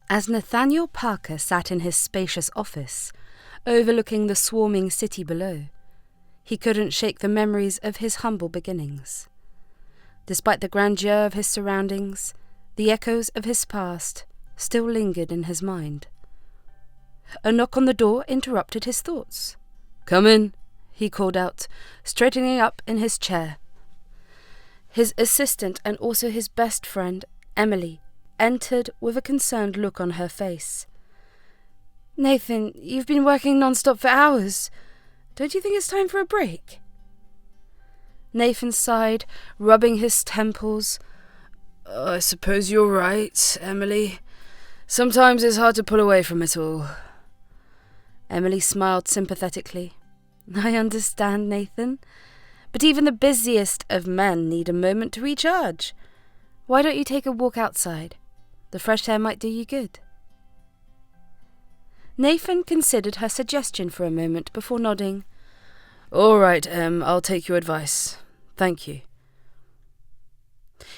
As Nathaniel Parker sat in his spacious office, overlooking the swarming city below, he couldn't shake the memories of his humble beginnings. Despite the grandeur of his surroundings, the echoes of his past still lingered in his mind. A knock on the door interrupted his thoughts. "Come in," he called out, straightening up in his chair. His assistant and also his best friend, Emily, entered with a concerned look on her face. "Nathan, you've been working nonstop for hours. Don't you think it's time for a break?" Nathan sighed, rubbing his temples. "I suppose you're right, Emily. Sometimes it's hard to pull away from it all." Emily smiled sympathetically. "I understand, Nathan. But even the busiest of men need a moment to recharge. Why don't you take a walk outside? The fresh air might do you good." Nathan considered her suggestion for a moment before nodding. "All right, I'll take your advice. Thank you."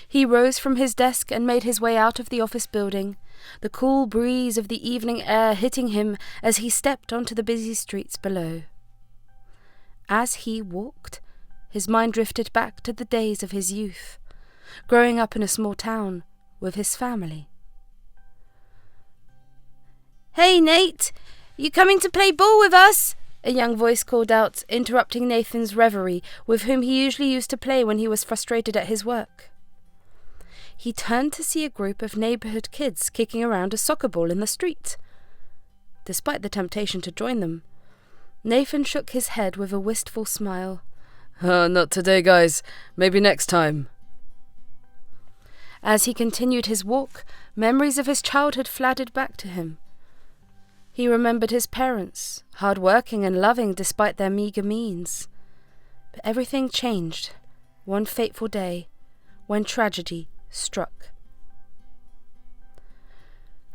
He rose from his desk and made his way out of the office building, the cool breeze of the evening air hitting him as he stepped onto the busy streets below. As he walked, his mind drifted back to the days of his youth, growing up in a small town with his family. "Hey, Nate! You coming to play ball with us?" a young voice called out, interrupting Nathan's reverie, with whom he usually used to play when he was frustrated at his work. He turned to see a group of neighbourhood kids kicking around a soccer ball in the street. Despite the temptation to join them, Nathan shook his head with a wistful smile. "Not today, guys. Maybe next time." As he continued his walk, memories of his childhood flooded back to him. He remembered his parents, hard-working and loving despite their meagre means. But everything changed one fateful day when tragedy struck.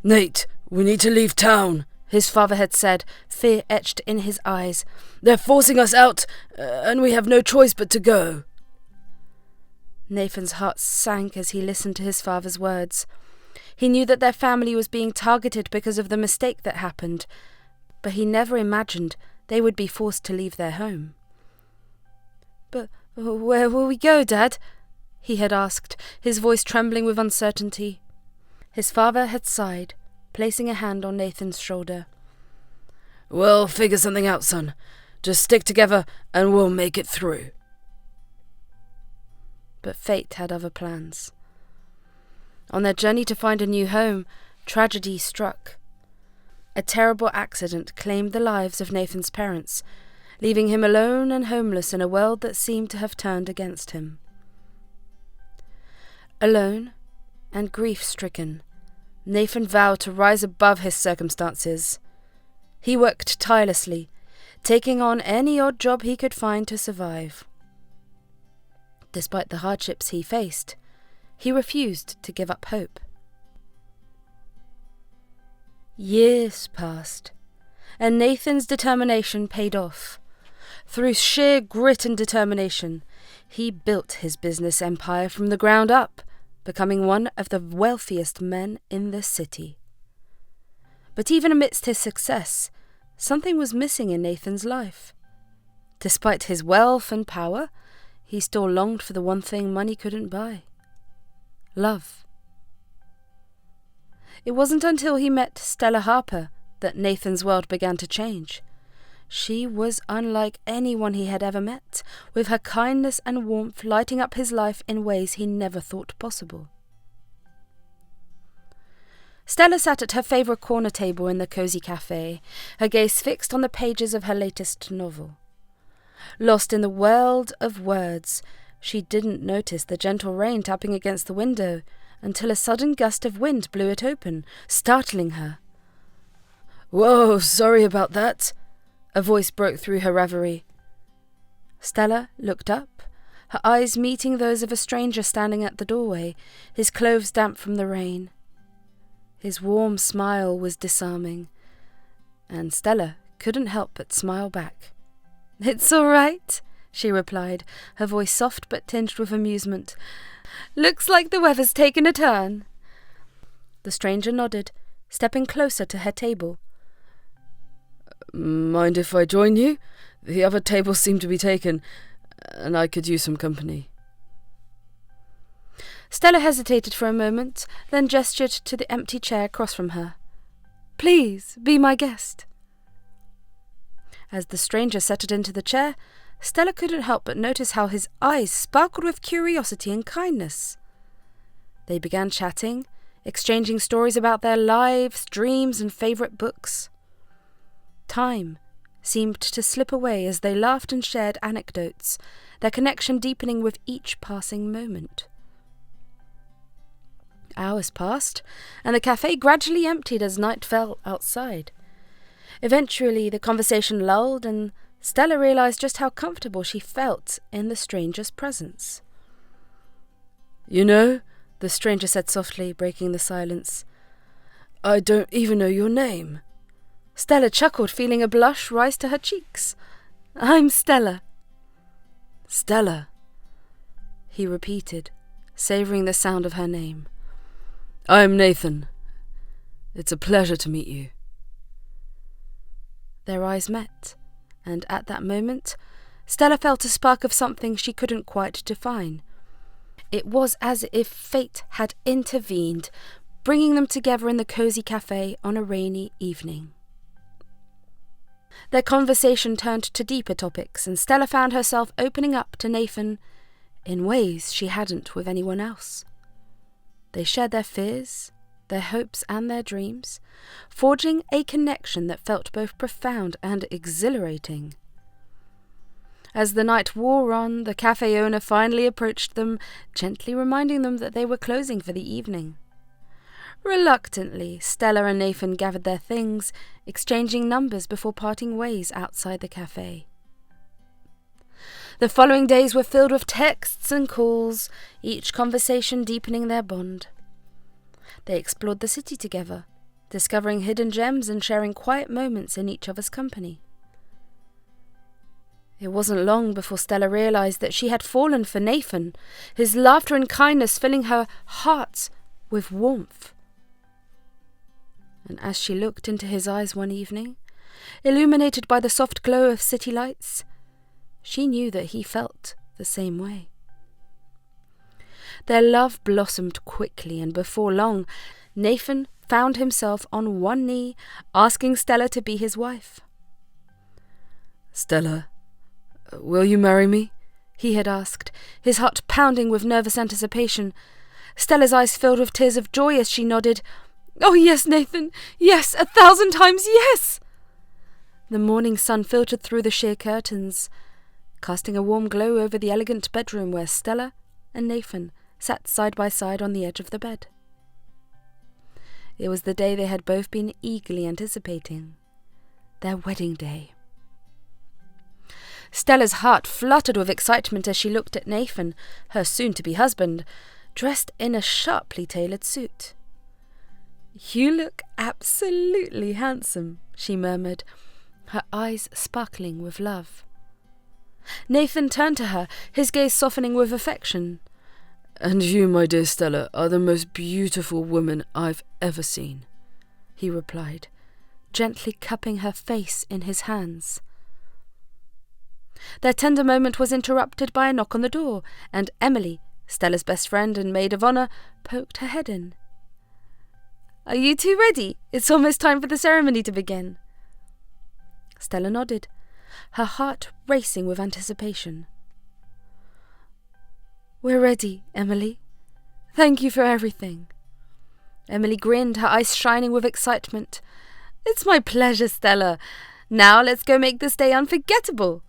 "Nate, we need to leave town," his father had said, fear etched in his eyes. "They're forcing us out, and we have no choice but to go." Nathan's heart sank as he listened to his father's words. He knew that their family was being targeted because of the mistake that happened, but he never imagined they would be forced to leave their home. "But where will we go, Dad?" he had asked, his voice trembling with uncertainty. His father had sighed, placing a hand on Nathan's shoulder. "We'll figure something out, son. Just stick together and we'll make it through." But fate had other plans. On their journey to find a new home, tragedy struck. A terrible accident claimed the lives of Nathan's parents, leaving him alone and homeless in a world that seemed to have turned against him. Alone and grief-stricken, Nathan vowed to rise above his circumstances. He worked tirelessly, taking on any odd job he could find to survive. Despite the hardships he faced, he refused to give up hope. Years passed, and Nathan's determination paid off. Through sheer grit and determination, he built his business empire from the ground up, becoming one of the wealthiest men in the city. But even amidst his success, something was missing in Nathan's life. Despite his wealth and power, he still longed for the one thing money couldn't buy: love. It wasn't until he met Stella Harper that Nathan's world began to change. She was unlike anyone he had ever met, with her kindness and warmth lighting up his life in ways he never thought possible. Stella sat at her favourite corner table in the cosy cafe, her gaze fixed on the pages of her latest novel. Lost in the world of words, she didn't notice the gentle rain tapping against the window until a sudden gust of wind blew it open, startling her. "Whoa, sorry about that," a voice broke through her reverie. Stella looked up, her eyes meeting those of a stranger standing at the doorway, his clothes damp from the rain. His warm smile was disarming, and Stella couldn't help but smile back. "It's all right," she replied, her voice soft but tinged with amusement. "Looks like the weather's taken a turn." The stranger nodded, stepping closer to her table. Mind if I join you? The other tables seem to be taken, and I could use some company. Stella hesitated for a moment, then gestured to the empty chair across from her. Please, be my guest. As the stranger settled into the chair, Stella couldn't help but notice how his eyes sparkled with curiosity and kindness. They began chatting, exchanging stories about their lives, dreams, and favourite books. Time seemed to slip away as they laughed and shared anecdotes, their connection deepening with each passing moment. Hours passed, and the cafe gradually emptied as night fell outside. Eventually, the conversation lulled, and Stella realised just how comfortable she felt in the stranger's presence. You know, the stranger said softly, breaking the silence, I don't even know your name. Stella chuckled, feeling a blush rise to her cheeks. I'm Stella. Stella, he repeated, savouring the sound of her name. I'm Nathan. It's a pleasure to meet you. Their eyes met, and at that moment, Stella felt a spark of something she couldn't quite define. It was as if fate had intervened, bringing them together in the cosy cafe on a rainy evening. Their conversation turned to deeper topics, and Stella found herself opening up to Nathan in ways she hadn't with anyone else. They shared their fears, their hopes and their dreams, forging a connection that felt both profound and exhilarating. As the night wore on, the cafe owner finally approached them, gently reminding them that they were closing for the evening. Reluctantly, Stella and Nathan gathered their things, exchanging numbers before parting ways outside the cafe. The following days were filled with texts and calls, each conversation deepening their bond. They explored the city together, discovering hidden gems and sharing quiet moments in each other's company. It wasn't long before Stella realised that she had fallen for Nathan, his laughter and kindness filling her heart with warmth. And as she looked into his eyes one evening, illuminated by the soft glow of city lights, she knew that he felt the same way. Their love blossomed quickly, and before long, Nathan found himself on one knee, asking Stella to be his wife. Stella, will you marry me? He had asked, his heart pounding with nervous anticipation. Stella's eyes filled with tears of joy as she nodded. Oh yes, Nathan, yes, 1,000 times yes! The morning sun filtered through the sheer curtains, casting a warm glow over the elegant bedroom where Stella and Nathan sat side by side on the edge of the bed. It was the day they had both been eagerly anticipating, their wedding day. Stella's heart fluttered with excitement as she looked at Nathan, her soon-to-be husband, dressed in a sharply tailored suit. You look absolutely handsome, she murmured, her eyes sparkling with love. Nathan turned to her, his gaze softening with affection. And you, my dear Stella, are the most beautiful woman I've ever seen, he replied, gently cupping her face in his hands. Their tender moment was interrupted by a knock on the door, and Emily, Stella's best friend and maid of honour, poked her head in. Are you two ready? It's almost time for the ceremony to begin. Stella nodded, her heart racing with anticipation. We're ready, Emily. Thank you for everything. Emily grinned, her eyes shining with excitement. It's my pleasure, Stella. Now let's go make this day unforgettable.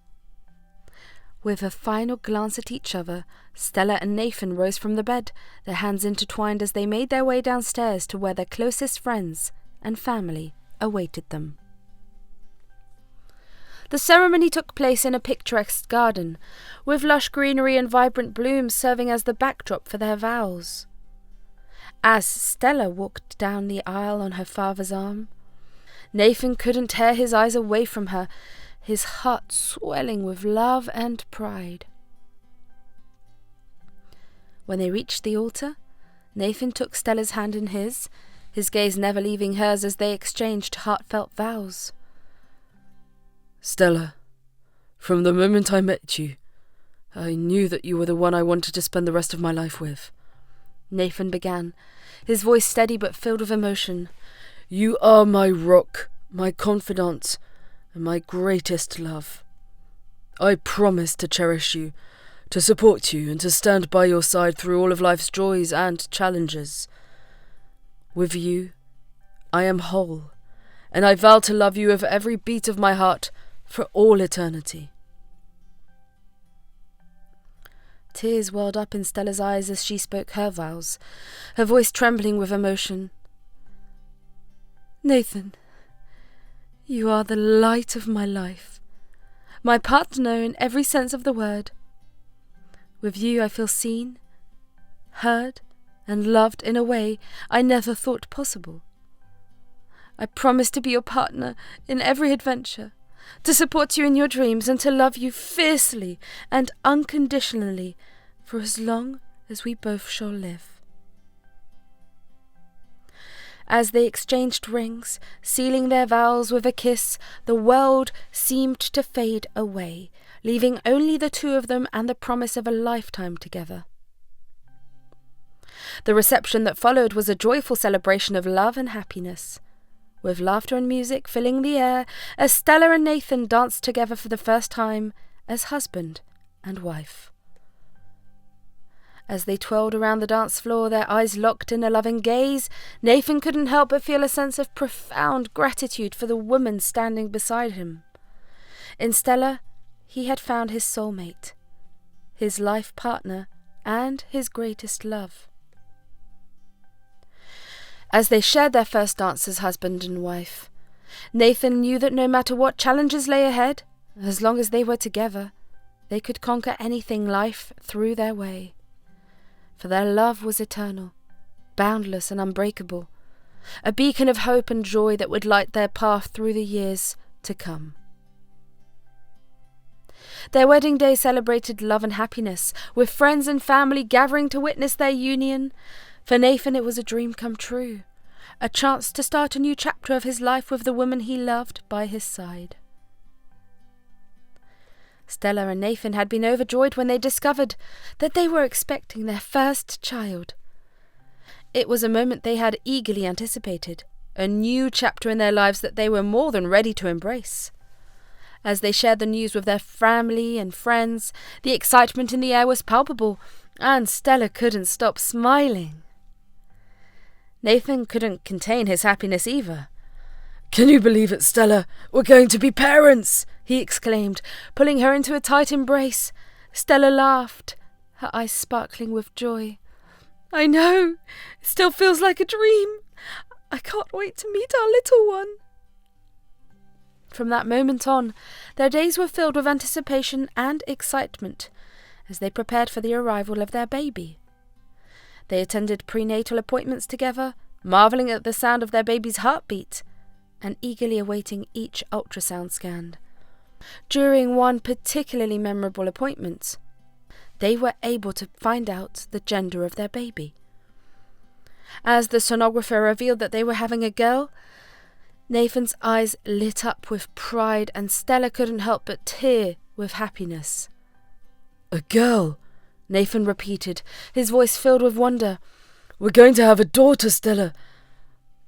With a final glance at each other, Stella and Nathan rose from the bed, their hands intertwined as they made their way downstairs to where their closest friends and family awaited them. The ceremony took place in a picturesque garden, with lush greenery and vibrant blooms serving as the backdrop for their vows. As Stella walked down the aisle on her father's arm, Nathan couldn't tear his eyes away from her, his heart swelling with love and pride. When they reached the altar, Nathan took Stella's hand in his, his gaze never leaving hers as they exchanged heartfelt vows. Stella, from the moment I met you, I knew that you were the one I wanted to spend the rest of my life with. Nathan began, his voice steady but filled with emotion. You are my rock, my confidant, and my greatest love. I promise to cherish you, to support you, and to stand by your side through all of life's joys and challenges. With you, I am whole, and I vow to love you with every beat of my heart for all eternity. Tears welled up in Stella's eyes as she spoke her vows, her voice trembling with emotion. Nathan, you are the light of my life, my partner in every sense of the word. With you I feel seen, heard, and loved in a way I never thought possible. I promise to be your partner in every adventure, to support you in your dreams, and to love you fiercely and unconditionally for as long as we both shall live. As they exchanged rings, sealing their vows with a kiss, the world seemed to fade away, leaving only the two of them and the promise of a lifetime together. The reception that followed was a joyful celebration of love and happiness, with laughter and music filling the air as Stella and Nathan danced together for the first time as husband and wife. As they twirled around the dance floor, their eyes locked in a loving gaze, Nathan couldn't help but feel a sense of profound gratitude for the woman standing beside him. In Stella, he had found his soulmate, his life partner, and his greatest love. As they shared their first dance as husband and wife, Nathan knew that no matter what challenges lay ahead, as long as they were together, they could conquer anything life threw their way. For their love was eternal, boundless and unbreakable, a beacon of hope and joy that would light their path through the years to come. Their wedding day celebrated love and happiness, with friends and family gathering to witness their union. For Nathan it was a dream come true, a chance to start a new chapter of his life with the woman he loved by his side. Stella and Nathan had been overjoyed when they discovered that they were expecting their first child. It was a moment they had eagerly anticipated, a new chapter in their lives that they were more than ready to embrace. As they shared the news with their family and friends, the excitement in the air was palpable, and Stella couldn't stop smiling. Nathan couldn't contain his happiness either. Can you believe it, Stella? We're going to be parents! He exclaimed, pulling her into a tight embrace. Stella laughed, her eyes sparkling with joy. I know, it still feels like a dream. I can't wait to meet our little one. From that moment on, their days were filled with anticipation and excitement as they prepared for the arrival of their baby. They attended prenatal appointments together, marvelling at the sound of their baby's heartbeat and eagerly awaiting each ultrasound scan. During one particularly memorable appointment, they were able to find out the gender of their baby. As the sonographer revealed that they were having a girl, Nathan's eyes lit up with pride and Stella couldn't help but tear with happiness. A girl, Nathan repeated, his voice filled with wonder. We're going to have a daughter, Stella.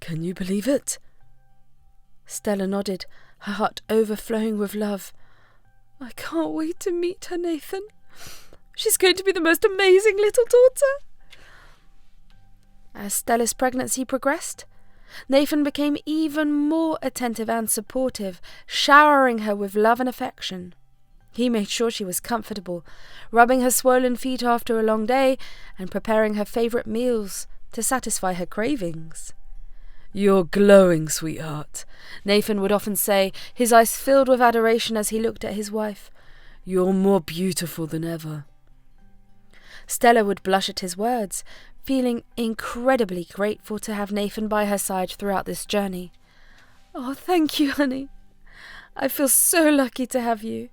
Can you believe it? Stella nodded, her heart overflowing with love. I can't wait to meet her, Nathan. She's going to be the most amazing little daughter. As Stella's pregnancy progressed, Nathan became even more attentive and supportive, showering her with love and affection. He made sure she was comfortable, rubbing her swollen feet after a long day and preparing her favourite meals to satisfy her cravings. You're glowing, sweetheart, Nathan would often say, his eyes filled with adoration as he looked at his wife. You're more beautiful than ever. Stella would blush at his words, feeling incredibly grateful to have Nathan by her side throughout this journey. Oh, thank you, honey. I feel so lucky to have you.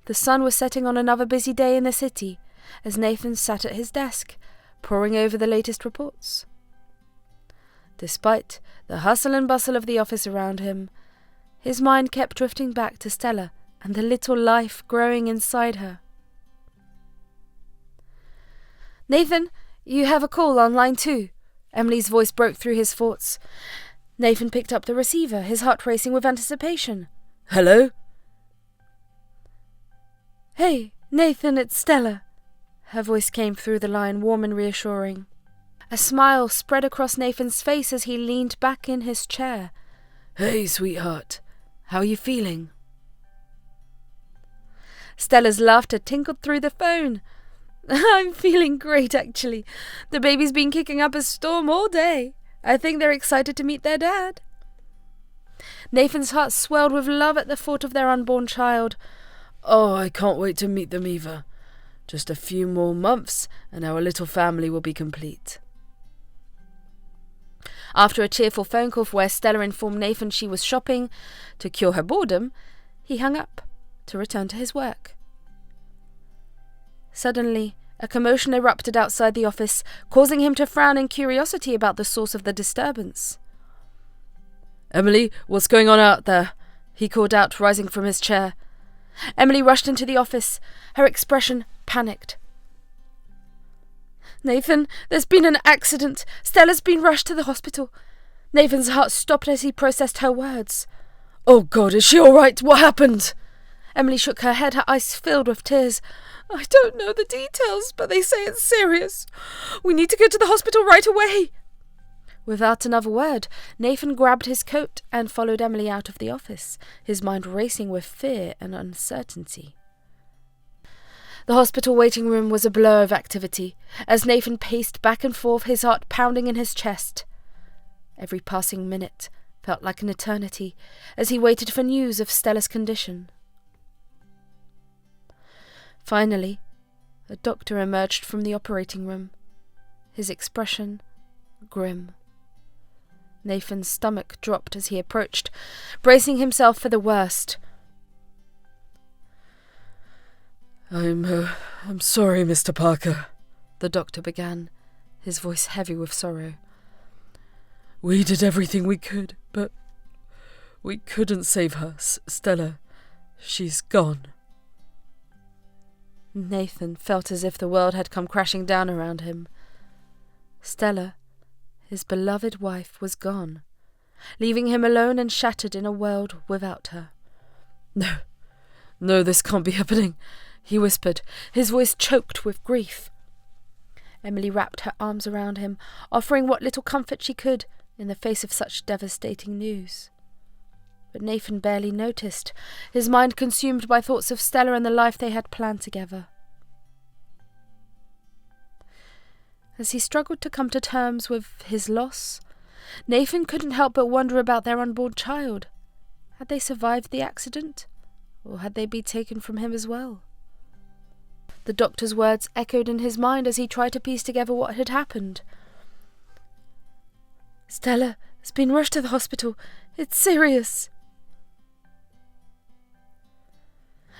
The sun was setting on another busy day in the city as Nathan sat at his desk, poring over the latest reports. Despite the hustle and bustle of the office around him, his mind kept drifting back to Stella and the little life growing inside her. "Nathan, you have a call on line 2. Emily's voice broke through his thoughts. Nathan picked up the receiver, his heart racing with anticipation. "Hello?" "Hey, Nathan, it's Stella." Her voice came through the line, warm and reassuring. A smile spread across Nathan's face as he leaned back in his chair. "Hey, sweetheart. How are you feeling?" Stella's laughter tinkled through the phone. "I'm feeling great, actually. The baby's been kicking up a storm all day. I think they're excited to meet their dad." Nathan's heart swelled with love at the thought of their unborn child. "Oh, I can't wait to meet them either. Just a few more months and our little family will be complete." After a cheerful phone call where Stella informed Nathan she was shopping to cure her boredom, he hung up to return to his work. Suddenly, a commotion erupted outside the office, causing him to frown in curiosity about the source of the disturbance. "Emily, what's going on out there?" he called out, rising from his chair. Emily rushed into the office, her expression panicked. "Nathan, there's been an accident. Stella's been rushed to the hospital." Nathan's heart stopped as he processed her words. "Oh God, is she all right? What happened?" Emily shook her head, her eyes filled with tears. "I don't know the details, but they say it's serious. We need to go to the hospital right away." Without another word, Nathan grabbed his coat and followed Emily out of the office, his mind racing with fear and uncertainty. The hospital waiting room was a blur of activity, as Nathan paced back and forth, his heart pounding in his chest. Every passing minute felt like an eternity, as he waited for news of Stella's condition. Finally, a doctor emerged from the operating room, his expression grim. Nathan's stomach dropped as he approached, bracing himself for the worst. I'm sorry, Mr. Parker," the doctor began, his voice heavy with sorrow. "We did everything we could, but we couldn't save her. Stella, she's gone." Nathan felt as if the world had come crashing down around him. Stella, his beloved wife, was gone, leaving him alone and shattered in a world without her. No, this can't be happening," he whispered, his voice choked with grief. Emily wrapped her arms around him, offering what little comfort she could in the face of such devastating news. But Nathan barely noticed, his mind consumed by thoughts of Stella and the life they had planned together. As he struggled to come to terms with his loss, Nathan couldn't help but wonder about their unborn child. Had they survived the accident, or had they been taken from him as well? The doctor's words echoed in his mind as he tried to piece together what had happened. "Stella has been rushed to the hospital. It's serious."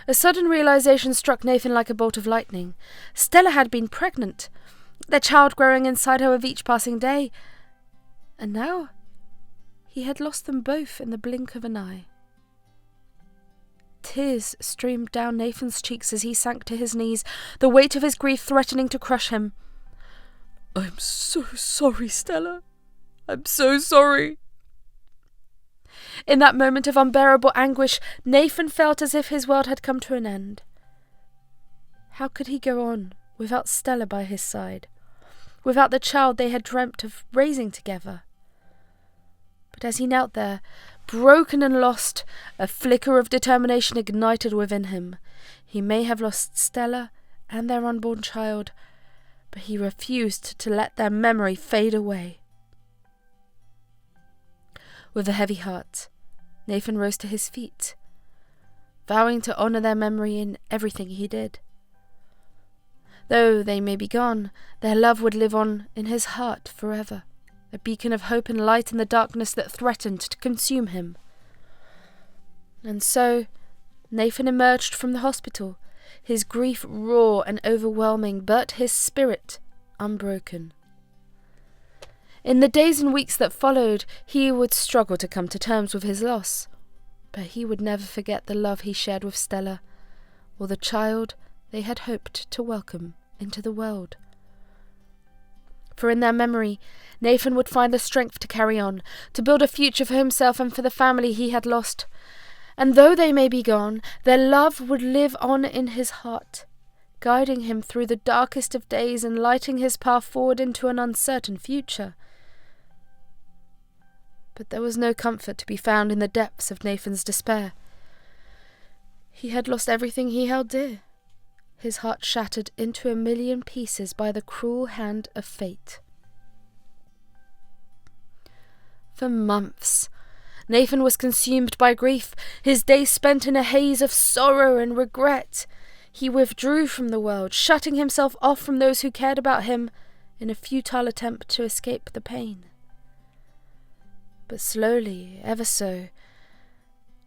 A sudden realization struck Nathan like a bolt of lightning. Stella had been pregnant, their child growing inside her with each passing day, and now he had lost them both in the blink of an eye. Tears streamed down Nathan's cheeks as he sank to his knees, the weight of his grief threatening to crush him. "I'm so sorry, Stella. I'm so sorry." In that moment of unbearable anguish, Nathan felt as if his world had come to an end. How could he go on without Stella by his side, without the child they had dreamt of raising together? But as he knelt there, broken and lost, a flicker of determination ignited within him. He may have lost Stella and their unborn child, but he refused to let their memory fade away. With a heavy heart, Nathan rose to his feet, vowing to honour their memory in everything he did. Though they may be gone, their love would live on in his heart forever, a beacon of hope and light in the darkness that threatened to consume him. And so, Nathan emerged from the hospital, his grief raw and overwhelming, but his spirit unbroken. In the days and weeks that followed, he would struggle to come to terms with his loss, but he would never forget the love he shared with Stella, or the child they had hoped to welcome into the world. For in their memory, Nathan would find the strength to carry on, to build a future for himself and for the family he had lost. And though they may be gone, their love would live on in his heart, guiding him through the darkest of days and lighting his path forward into an uncertain future. But there was no comfort to be found in the depths of Nathan's despair. He had lost everything he held dear, his heart shattered into a million pieces by the cruel hand of fate. For months, Nathan was consumed by grief, his days spent in a haze of sorrow and regret. He withdrew from the world, shutting himself off from those who cared about him in a futile attempt to escape the pain. But slowly, ever so,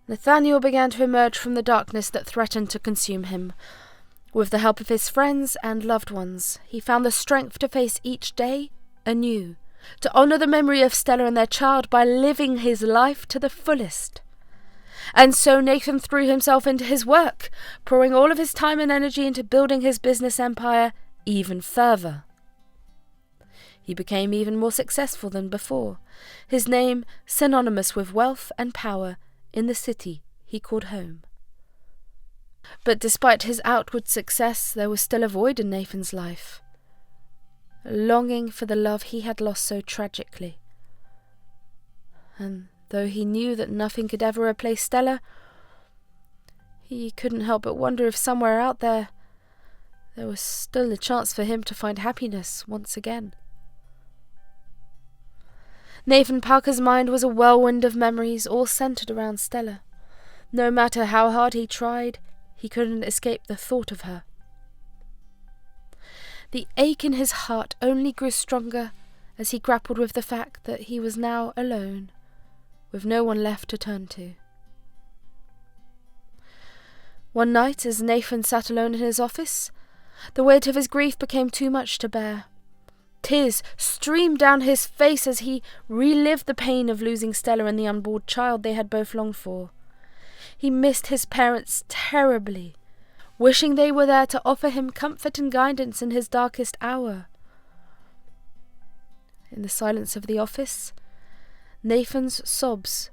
Nathaniel began to emerge from the darkness that threatened to consume him. With the help of his friends and loved ones, he found the strength to face each day anew, to honour the memory of Stella and their child by living his life to the fullest. And so Nathan threw himself into his work, pouring all of his time and energy into building his business empire even further. He became even more successful than before, his name synonymous with wealth and power in the city he called home. But despite his outward success, there was still a void in Nathan's life, a longing for the love he had lost so tragically. And though he knew that nothing could ever replace Stella, he couldn't help but wonder if somewhere out there was still a chance for him to find happiness once again. Nathan Parker's mind was a whirlwind of memories, all centred around Stella. No matter how hard he tried, he couldn't escape the thought of her. The ache in his heart only grew stronger as he grappled with the fact that he was now alone, with no one left to turn to. One night, as Nathan sat alone in his office, the weight of his grief became too much to bear. Tears streamed down his face as he relived the pain of losing Stella and the unborn child they had both longed for. He missed his parents terribly, wishing they were there to offer him comfort and guidance in his darkest hour. In the silence of the office, Nathan's sobs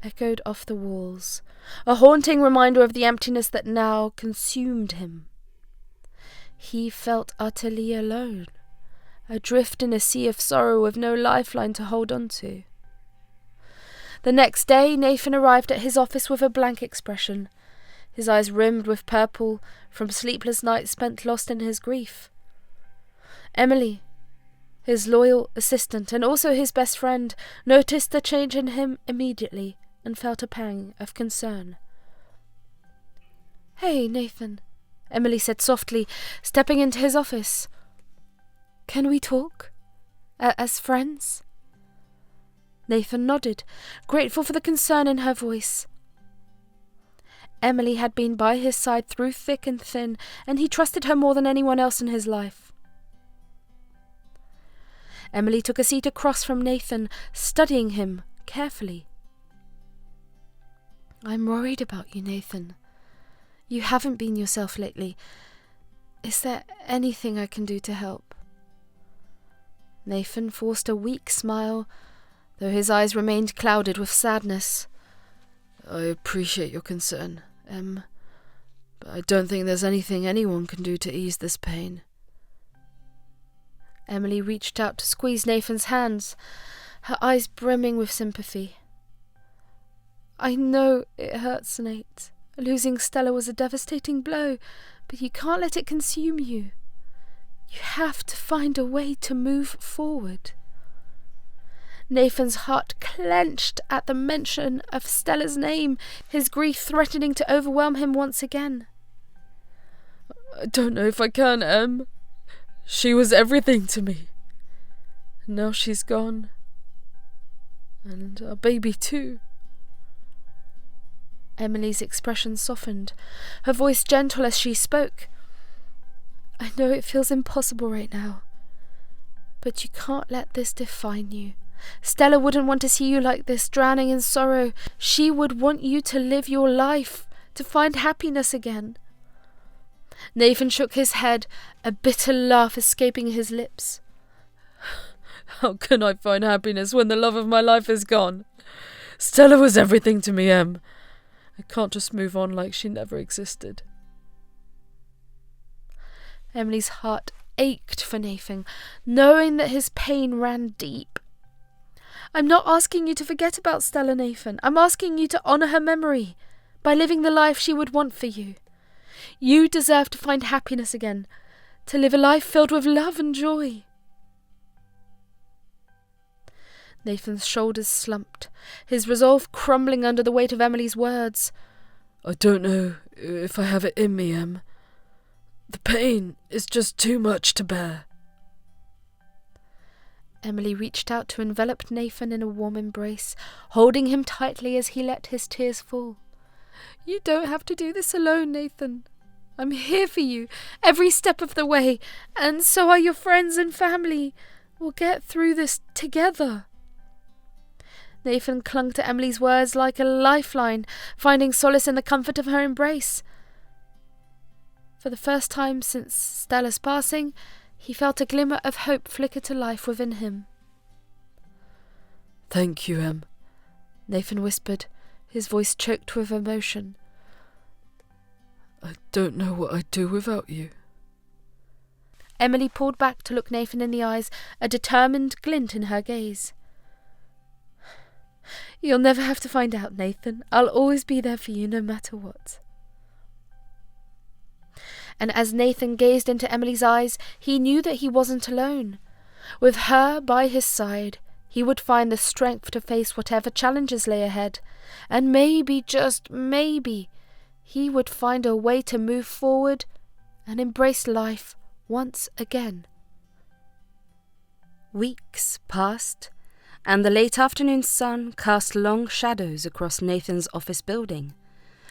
echoed off the walls, a haunting reminder of the emptiness that now consumed him. He felt utterly alone, adrift in a sea of sorrow with no lifeline to hold on to. The next day, Nathan arrived at his office with a blank expression, his eyes rimmed with purple from sleepless nights spent lost in his grief. Emily, his loyal assistant and also his best friend, noticed the change in him immediately and felt a pang of concern. "Hey, Nathan," Emily said softly, stepping into his office. "Can we talk? As friends?" Nathan nodded, grateful for the concern in her voice. Emily had been by his side through thick and thin, and he trusted her more than anyone else in his life. Emily took a seat across from Nathan, studying him carefully. "I'm worried about you, Nathan. You haven't been yourself lately. Is there anything I can do to help?" Nathan forced a weak smile, though his eyes remained clouded with sadness. "I appreciate your concern, Em, but I don't think there's anything anyone can do to ease this pain." Emily reached out to squeeze Nathan's hands, her eyes brimming with sympathy. "I know it hurts, Nate. Losing Stella was a devastating blow, but you can't let it consume you. You have to find a way to move forward." Nathan's heart clenched at the mention of Stella's name, his grief threatening to overwhelm him once again. "I don't know if I can, Em. She was everything to me. Now she's gone. And our baby too." Emily's expression softened, her voice gentle as she spoke. "I know it feels impossible right now, But you can't let this define you. Stella wouldn't want to see you like this, drowning in sorrow. She would want you to live your life, to find happiness again. Nathan shook his head, a bitter laugh escaping his lips. How can I find happiness when the love of my life is gone? Stella was everything to me, Em. I can't just move on like she never existed. Emily's heart ached for Nathan, knowing that his pain ran deep. I'm not asking you to forget about Stella, Nathan. I'm asking you to honour her memory by living the life she would want for you. You deserve to find happiness again, to live a life filled with love and joy. Nathan's shoulders slumped, his resolve crumbling under the weight of Emily's words. I don't know if I have it in me, Em. The pain is just too much to bear. Emily reached out to envelop Nathan in a warm embrace, holding him tightly as he let his tears fall. You don't have to do this alone, Nathan. I'm here for you, every step of the way, and so are your friends and family. We'll get through this together. Nathan clung to Emily's words like a lifeline, finding solace in the comfort of her embrace. For the first time since Stella's passing, he felt a glimmer of hope flicker to life within him. Thank you, Em. Nathan whispered, his voice choked with emotion. I don't know what I'd do without you. Emily pulled back to look Nathan in the eyes, a determined glint in her gaze. You'll never have to find out, Nathan. I'll always be there for you, no matter what. And as Nathan gazed into Emily's eyes, he knew that he wasn't alone. With her by his side, he would find the strength to face whatever challenges lay ahead, and maybe, just maybe, he would find a way to move forward and embrace life once again. Weeks passed, and the late afternoon sun cast long shadows across Nathan's office building,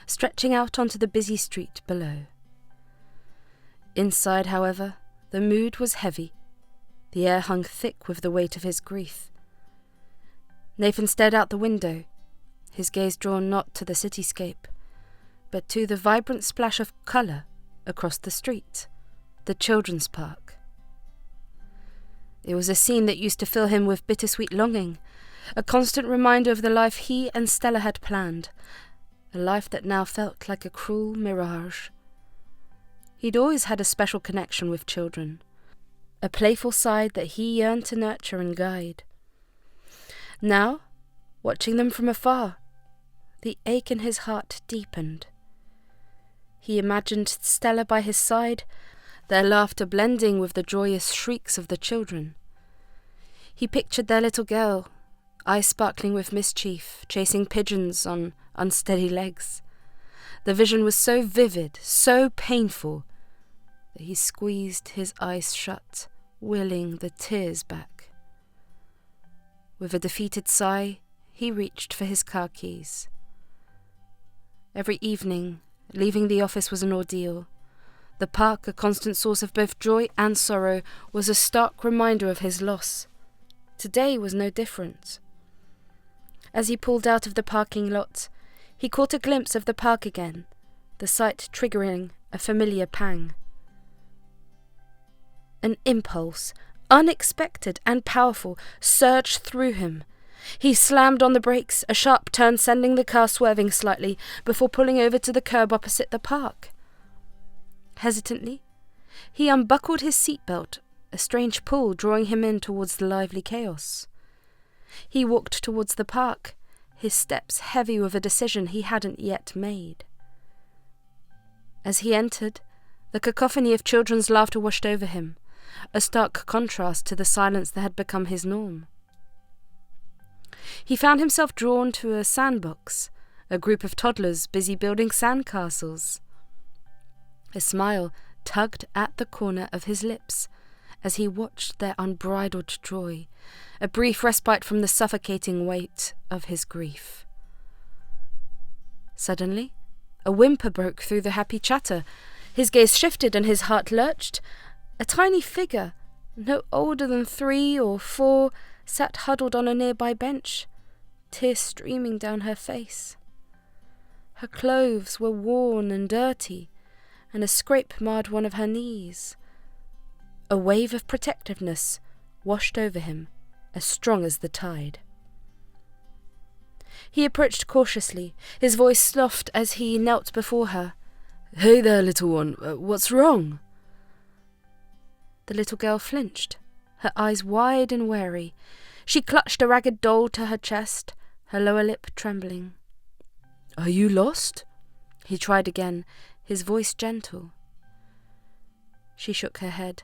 stretching out onto the busy street below. Inside, however, the mood was heavy. The air hung thick with the weight of his grief. Nathan stared out the window, his gaze drawn not to the cityscape, but to the vibrant splash of colour across the street, the children's park. It was a scene that used to fill him with bittersweet longing, a constant reminder of the life he and Stella had planned, a life that now felt like a cruel mirage. He'd always had a special connection with children, a playful side that he yearned to nurture and guide. Now, watching them from afar, the ache in his heart deepened. He imagined Stella by his side, their laughter blending with the joyous shrieks of the children. He pictured their little girl, eyes sparkling with mischief, chasing pigeons on unsteady legs. The vision was so vivid, so painful, that he squeezed his eyes shut, willing the tears back. With a defeated sigh, he reached for his car keys. Every evening, leaving the office was an ordeal. The park, a constant source of both joy and sorrow, was a stark reminder of his loss. Today was no different. As he pulled out of the parking lot, he caught a glimpse of the park again, the sight triggering a familiar pang. An impulse, unexpected and powerful, surged through him. He slammed on the brakes, a sharp turn sending the car swerving slightly before pulling over to the curb opposite the park. Hesitantly, he unbuckled his seatbelt, a strange pull drawing him in towards the lively chaos. He walked towards the park, his steps heavy with a decision he hadn't yet made. As he entered, the cacophony of children's laughter washed over him, a stark contrast to the silence that had become his norm. He found himself drawn to a sandbox, a group of toddlers busy building sandcastles. A smile tugged at the corner of his lips as he watched their unbridled joy, a brief respite from the suffocating weight of his grief. Suddenly, a whimper broke through the happy chatter. His gaze shifted and his heart lurched. A tiny figure, no older than 3 or 4, sat huddled on a nearby bench, tears streaming down her face. Her clothes were worn and dirty, and a scrape marred one of her knees. A wave of protectiveness washed over him, as strong as the tide. He approached cautiously, his voice soft as he knelt before her. "Hey there, little one. What's wrong?" The little girl flinched, her eyes wide and wary. She clutched a ragged doll to her chest, her lower lip trembling. "Are you lost?" He tried again, his voice gentle. She shook her head,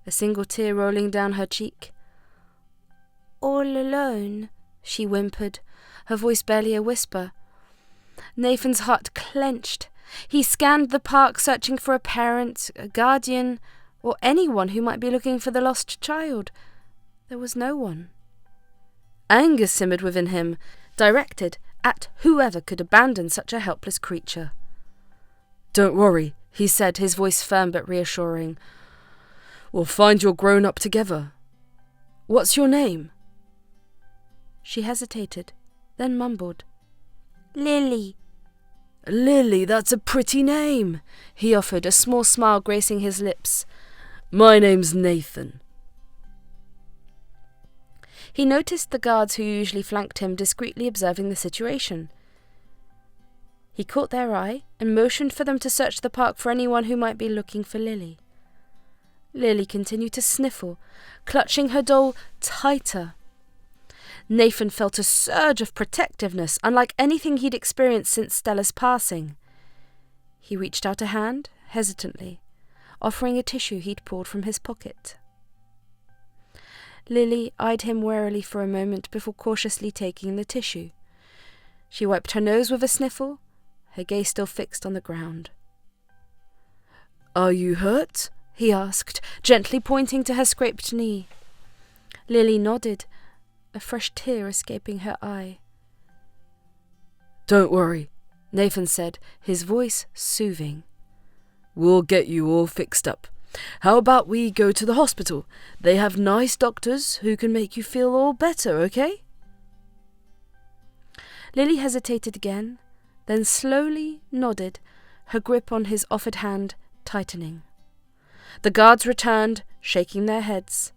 a single tear rolling down her cheek. "All alone," she whimpered, her voice barely a whisper. Nathan's heart clenched. He scanned the park, searching for a parent, a guardian, or anyone who might be looking for the lost child. There was no one. Anger simmered within him, directed at whoever could abandon such a helpless creature. "Don't worry," he said, his voice firm but reassuring. "We'll find your grown-up together. What's your name?" She hesitated, then mumbled, "Lily." "Lily, that's a pretty name," he offered, a small smile gracing his lips. "My name's Nathan." He noticed the guards who usually flanked him discreetly observing the situation. He caught their eye and motioned for them to search the park for anyone who might be looking for Lily. Lily continued to sniffle, clutching her doll tighter. Nathan felt a surge of protectiveness, unlike anything he'd experienced since Stella's passing. He reached out a hand, hesitantly, offering a tissue he'd pulled from his pocket. Lily eyed him warily for a moment before cautiously taking the tissue. She wiped her nose with a sniffle, her gaze still fixed on the ground. "Are you hurt?" he asked, gently pointing to her scraped knee. Lily nodded, a fresh tear escaping her eye. "Don't worry," Nathan said, his voice soothing. "We'll get you all fixed up. How about we go to the hospital? They have nice doctors who can make you feel all better, okay?" Lily hesitated again, then slowly nodded, her grip on his offered hand tightening. The guards returned, shaking their heads.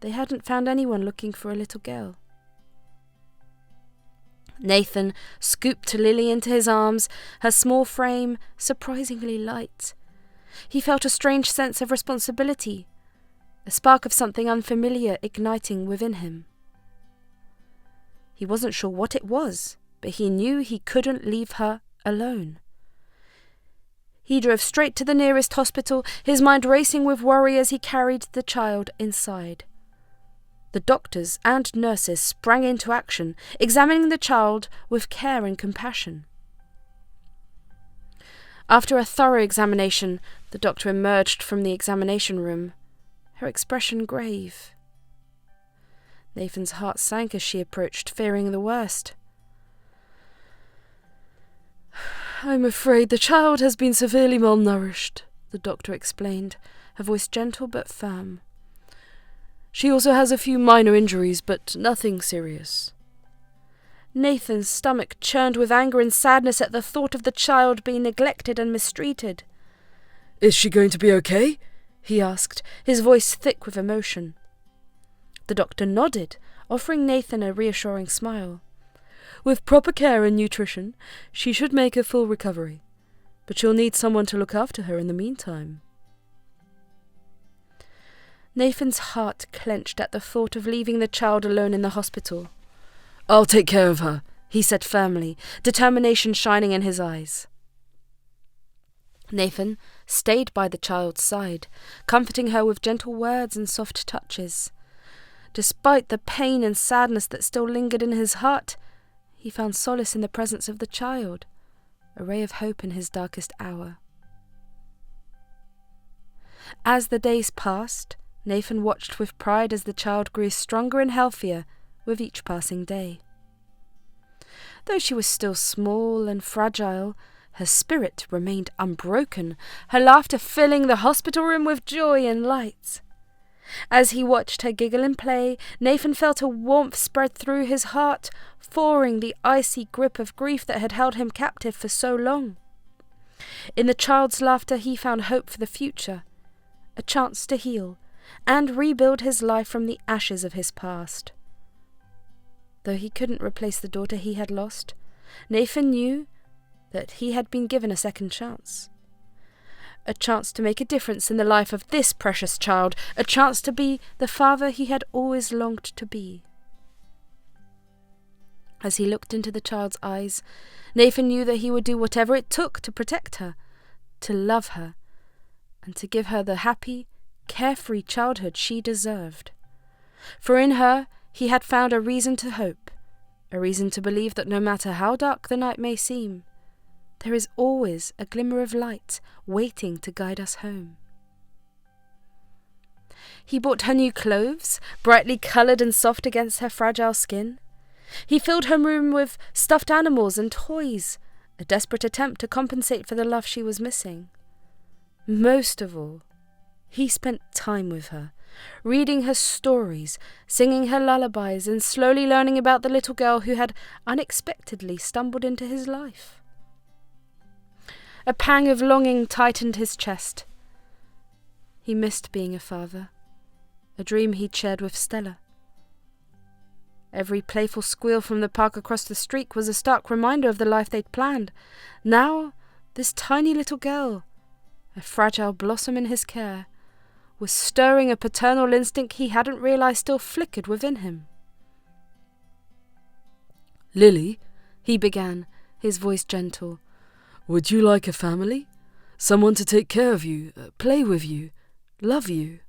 They hadn't found anyone looking for a little girl. Nathan scooped Lily into his arms, her small frame surprisingly light. He felt a strange sense of responsibility, a spark of something unfamiliar igniting within him. He wasn't sure what it was, but he knew he couldn't leave her alone. He drove straight to the nearest hospital, his mind racing with worry as he carried the child inside. The doctors and nurses sprang into action, examining the child with care and compassion. After a thorough examination, the doctor emerged from the examination room, her expression grave. Nathan's heart sank as she approached, fearing the worst. "I'm afraid the child has been severely malnourished," the doctor explained, her voice gentle but firm. "She also has a few minor injuries, but nothing serious." Nathan's stomach churned with anger and sadness at the thought of the child being neglected and mistreated. "Is she going to be okay?" he asked, his voice thick with emotion. The doctor nodded, offering Nathan a reassuring smile. "With proper care and nutrition, she should make a full recovery, but you'll need someone to look after her in the meantime." Nathan's heart clenched at the thought of leaving the child alone in the hospital. "I'll take care of her," he said firmly, determination shining in his eyes. Nathan stayed by the child's side, comforting her with gentle words and soft touches. Despite the pain and sadness that still lingered in his heart, he found solace in the presence of the child, a ray of hope in his darkest hour. As the days passed, Nathan watched with pride as the child grew stronger and healthier with each passing day. Though she was still small and fragile, her spirit remained unbroken, her laughter filling the hospital room with joy and light. As he watched her giggle and play, Nathan felt a warmth spread through his heart, thawing the icy grip of grief that had held him captive for so long. In the child's laughter he found hope for the future, a chance to heal and rebuild his life from the ashes of his past. Though he couldn't replace the daughter he had lost, Nathan knew that he had been given a second chance. A chance to make a difference in the life of this precious child, a chance to be the father he had always longed to be. As he looked into the child's eyes, Nathan knew that he would do whatever it took to protect her, to love her, and to give her the happy, carefree childhood she deserved. For in her he had found a reason to hope, a reason to believe that no matter how dark the night may seem, there is always a glimmer of light waiting to guide us home. He bought her new clothes, brightly coloured and soft against her fragile skin. He filled her room with stuffed animals and toys, a desperate attempt to compensate for the love she was missing. Most of all, he spent time with her, reading her stories, singing her lullabies, and slowly learning about the little girl who had unexpectedly stumbled into his life. A pang of longing tightened his chest. He missed being a father, a dream he'd shared with Stella. Every playful squeal from the park across the street was a stark reminder of the life they'd planned. Now, this tiny little girl, a fragile blossom in his care, was stirring a paternal instinct he hadn't realized still flickered within him. "Lily," he began, his voice gentle, "would you like a family? Someone to take care of you, play with you, love you?"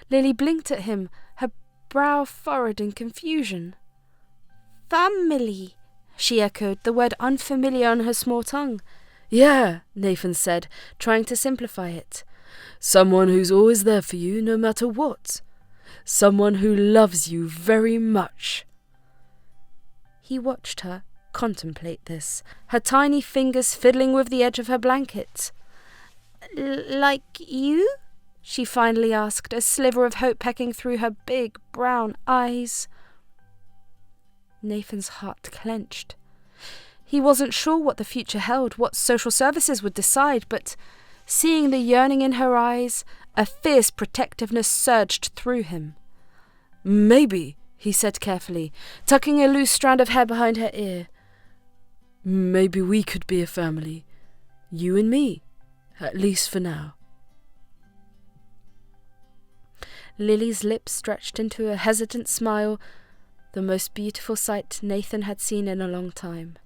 Lily blinked at him, her brow furrowed in confusion. "Family," she echoed, the word unfamiliar on her small tongue. "Yeah," Nathan said, trying to simplify it. "Someone who's always there for you, no matter what. Someone who loves you very much." He watched her contemplate this, her tiny fingers fiddling with the edge of her blanket. "Like you?" she finally asked, a sliver of hope pecking through her big brown eyes. Nathan's heart clenched. He wasn't sure what the future held, what social services would decide, but seeing the yearning in her eyes, a fierce protectiveness surged through him. "Maybe," he said carefully, tucking a loose strand of hair behind her ear. "Maybe we could be a family. You and me, at least for now." Lily's lips stretched into a hesitant smile, the most beautiful sight Nathan had seen in a long time.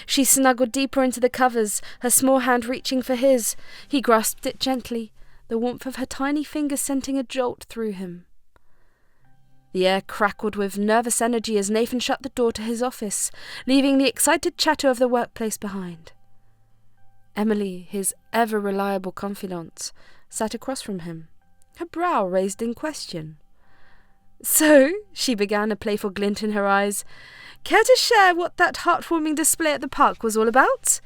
She snuggled deeper into the covers, her small hand reaching for his. He grasped it gently, the warmth of her tiny fingers sending a jolt through him. The air crackled with nervous energy as Nathan shut the door to his office, leaving the excited chatter of the workplace behind. Emily, his ever-reliable confidante, sat across from him, her brow raised in question. "So," she began, a playful glint in her eyes, "care to share what that heartwarming display at the park was all about?"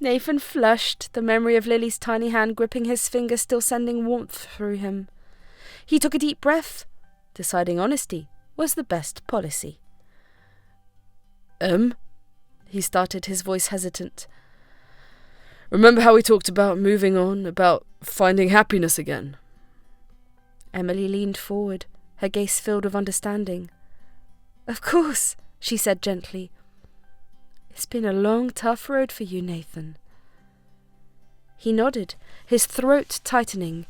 Nathan flushed, the memory of Lily's tiny hand gripping his finger still sending warmth through him. He took a deep breath, deciding honesty was the best policy. He started, his voice hesitant. "Remember how we talked about moving on, about finding happiness again?" Emily leaned forward, her gaze filled with understanding. "Of course," she said gently. "It's been a long, tough road for you, Nathan." He nodded, his throat tightening.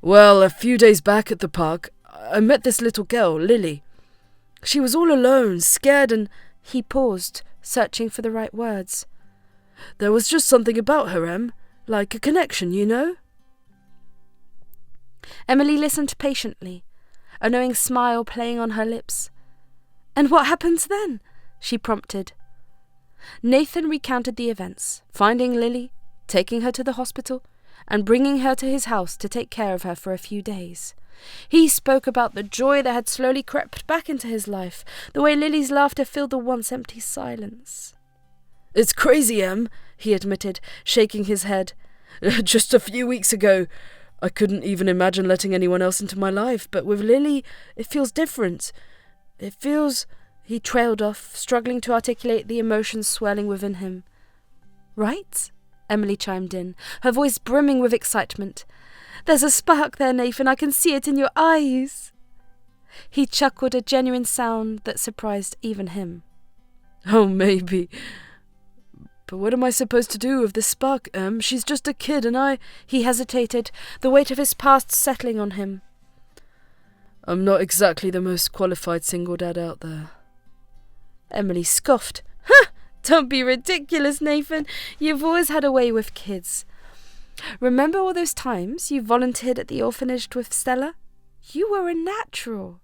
"Well, a few days back at the park, I met this little girl, Lily. She was all alone, scared, and..." He paused, searching for the right words. "There was just something about her, Em, like a connection, you know?" Emily listened patiently, a knowing smile playing on her lips. "And what happens then?" she prompted. Nathan recounted the events, finding Lily, taking her to the hospital, and bringing her to his house to take care of her for a few days. He spoke about the joy that had slowly crept back into his life, the way Lily's laughter filled the once empty silence. "It's crazy, Em," he admitted, shaking his head. "Just a few weeks ago, I couldn't even imagine letting anyone else into my life, but with Lily, it feels different. It feels... He trailed off, struggling to articulate the emotions swirling within him. Right? Emily chimed in, her voice brimming with excitement. There's a spark there, Nathan. I can see it in your eyes. He chuckled, a genuine sound that surprised even him. Oh, maybe. But what am I supposed to do with this spark, Em? She's just a kid and I... He hesitated, the weight of his past settling on him. I'm not exactly the most qualified single dad out there. Emily scoffed. Ha! Don't be ridiculous, Nathan. You've always had a way with kids. Remember all those times you volunteered at the orphanage with Stella? You were a natural.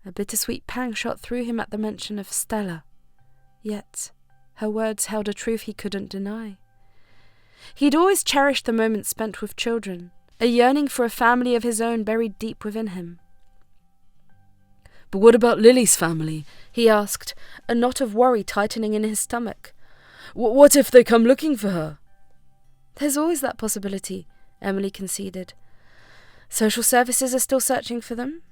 A bittersweet pang shot through him at the mention of Stella. Yet her words held a truth he couldn't deny. He'd always cherished the moments spent with children, a yearning for a family of his own buried deep within him. But what about Lily's family? He asked, a knot of worry tightening in his stomach. What if they come looking for her? There's always that possibility, Emily conceded. Social services are still searching for them.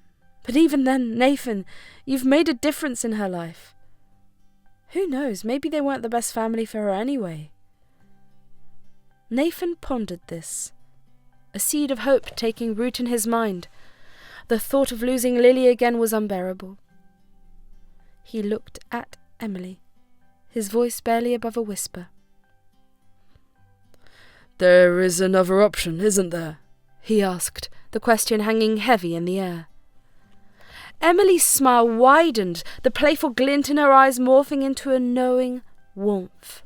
But even then, Nathan, you've made a difference in her life. Who knows, maybe they weren't the best family for her anyway. Nathan pondered this, a seed of hope taking root in his mind. The thought of losing Lily again was unbearable. He looked at Emily, his voice barely above a whisper. There is another option, isn't there? He asked, the question hanging heavy in the air. Emily's smile widened, the playful glint in her eyes morphing into a knowing warmth.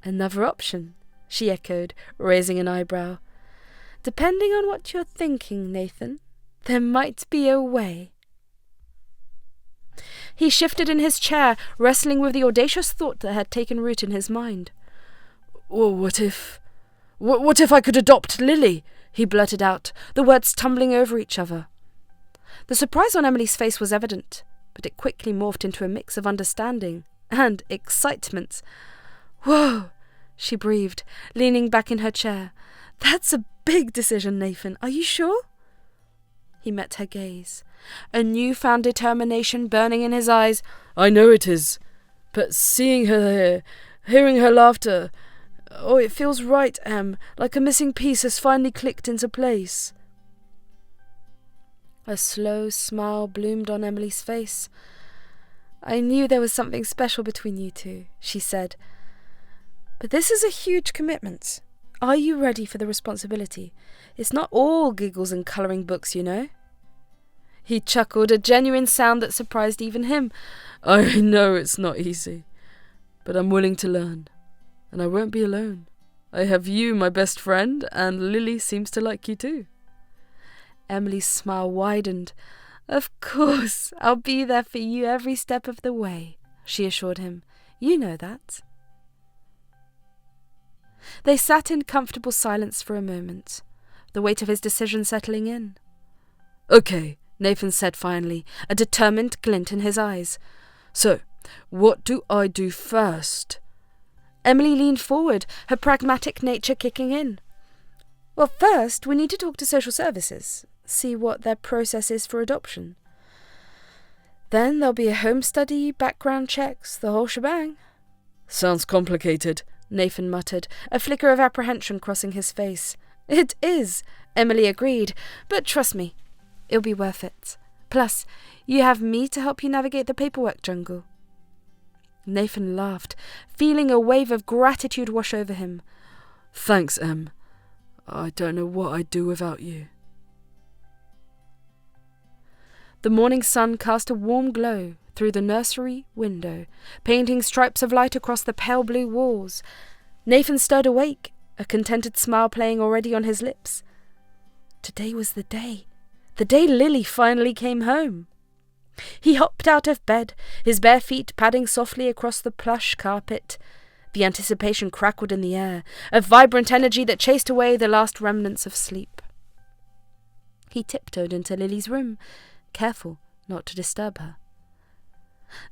Another option, she echoed, raising an eyebrow. Depending on what you're thinking, Nathan, there might be a way. He shifted in his chair, wrestling with the audacious thought that had taken root in his mind. Well, what if I could adopt Lily? He blurted out, the words tumbling over each other. The surprise on Emily's face was evident, but it quickly morphed into a mix of understanding and excitement. Whoa, she breathed, leaning back in her chair. That's a big decision, Nathan. Are you sure? He met her gaze, a newfound determination burning in his eyes. I know it is, but seeing her here, hearing her laughter, oh, it feels right, Em, like a missing piece has finally clicked into place. A slow smile bloomed on Emily's face. I knew there was something special between you two, she said. But this is a huge commitment. Are you ready for the responsibility? It's not all giggles and colouring books, you know. He chuckled, a genuine sound that surprised even him. I know it's not easy, but I'm willing to learn, and I won't be alone. I have you, my best friend, and Lily seems to like you too. Emily's smile widened. Of course, I'll be there for you every step of the way, she assured him. You know that. They sat in comfortable silence for a moment, the weight of his decision settling in. Okay, Nathan said finally, a determined glint in his eyes. So, what do I do first? Emily leaned forward, her pragmatic nature kicking in. Well, first, we need to talk to social services, see what their process is for adoption. Then there'll be a home study, background checks, the whole shebang. Sounds complicated, Nathan muttered, a flicker of apprehension crossing his face. It is, Emily agreed, but trust me, it'll be worth it. Plus, you have me to help you navigate the paperwork jungle. Nathan laughed, feeling a wave of gratitude wash over him. Thanks, Em. I don't know what I'd do without you. The morning sun cast a warm glow through the nursery window, painting stripes of light across the pale blue walls. Nathan stirred awake, a contented smile playing already on his lips. Today was the day Lily finally came home. He hopped out of bed, his bare feet padding softly across the plush carpet. The anticipation crackled in the air, a vibrant energy that chased away the last remnants of sleep. He tiptoed into Lily's room, careful not to disturb her.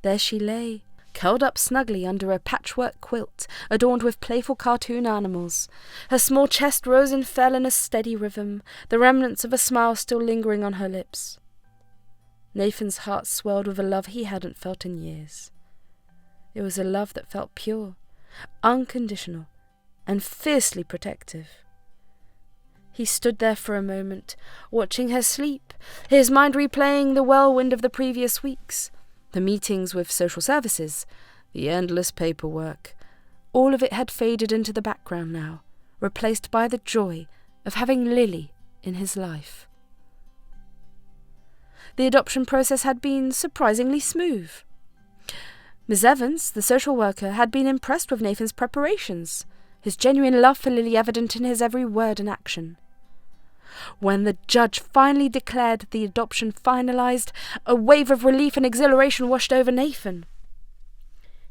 There she lay, curled up snugly under a patchwork quilt adorned with playful cartoon animals. Her small chest rose and fell in a steady rhythm, the remnants of a smile still lingering on her lips. Nathan's heart swelled with a love he hadn't felt in years. It was a love that felt pure, unconditional, and fiercely protective. He stood there for a moment, watching her sleep, his mind replaying the whirlwind of the previous weeks. The meetings with social services, the endless paperwork, all of it had faded into the background now, replaced by the joy of having Lily in his life. The adoption process had been surprisingly smooth. Miss Evans, the social worker, had been impressed with Nathan's preparations, his genuine love for Lily evident in his every word and action. When the judge finally declared the adoption finalized, a wave of relief and exhilaration washed over Nathan.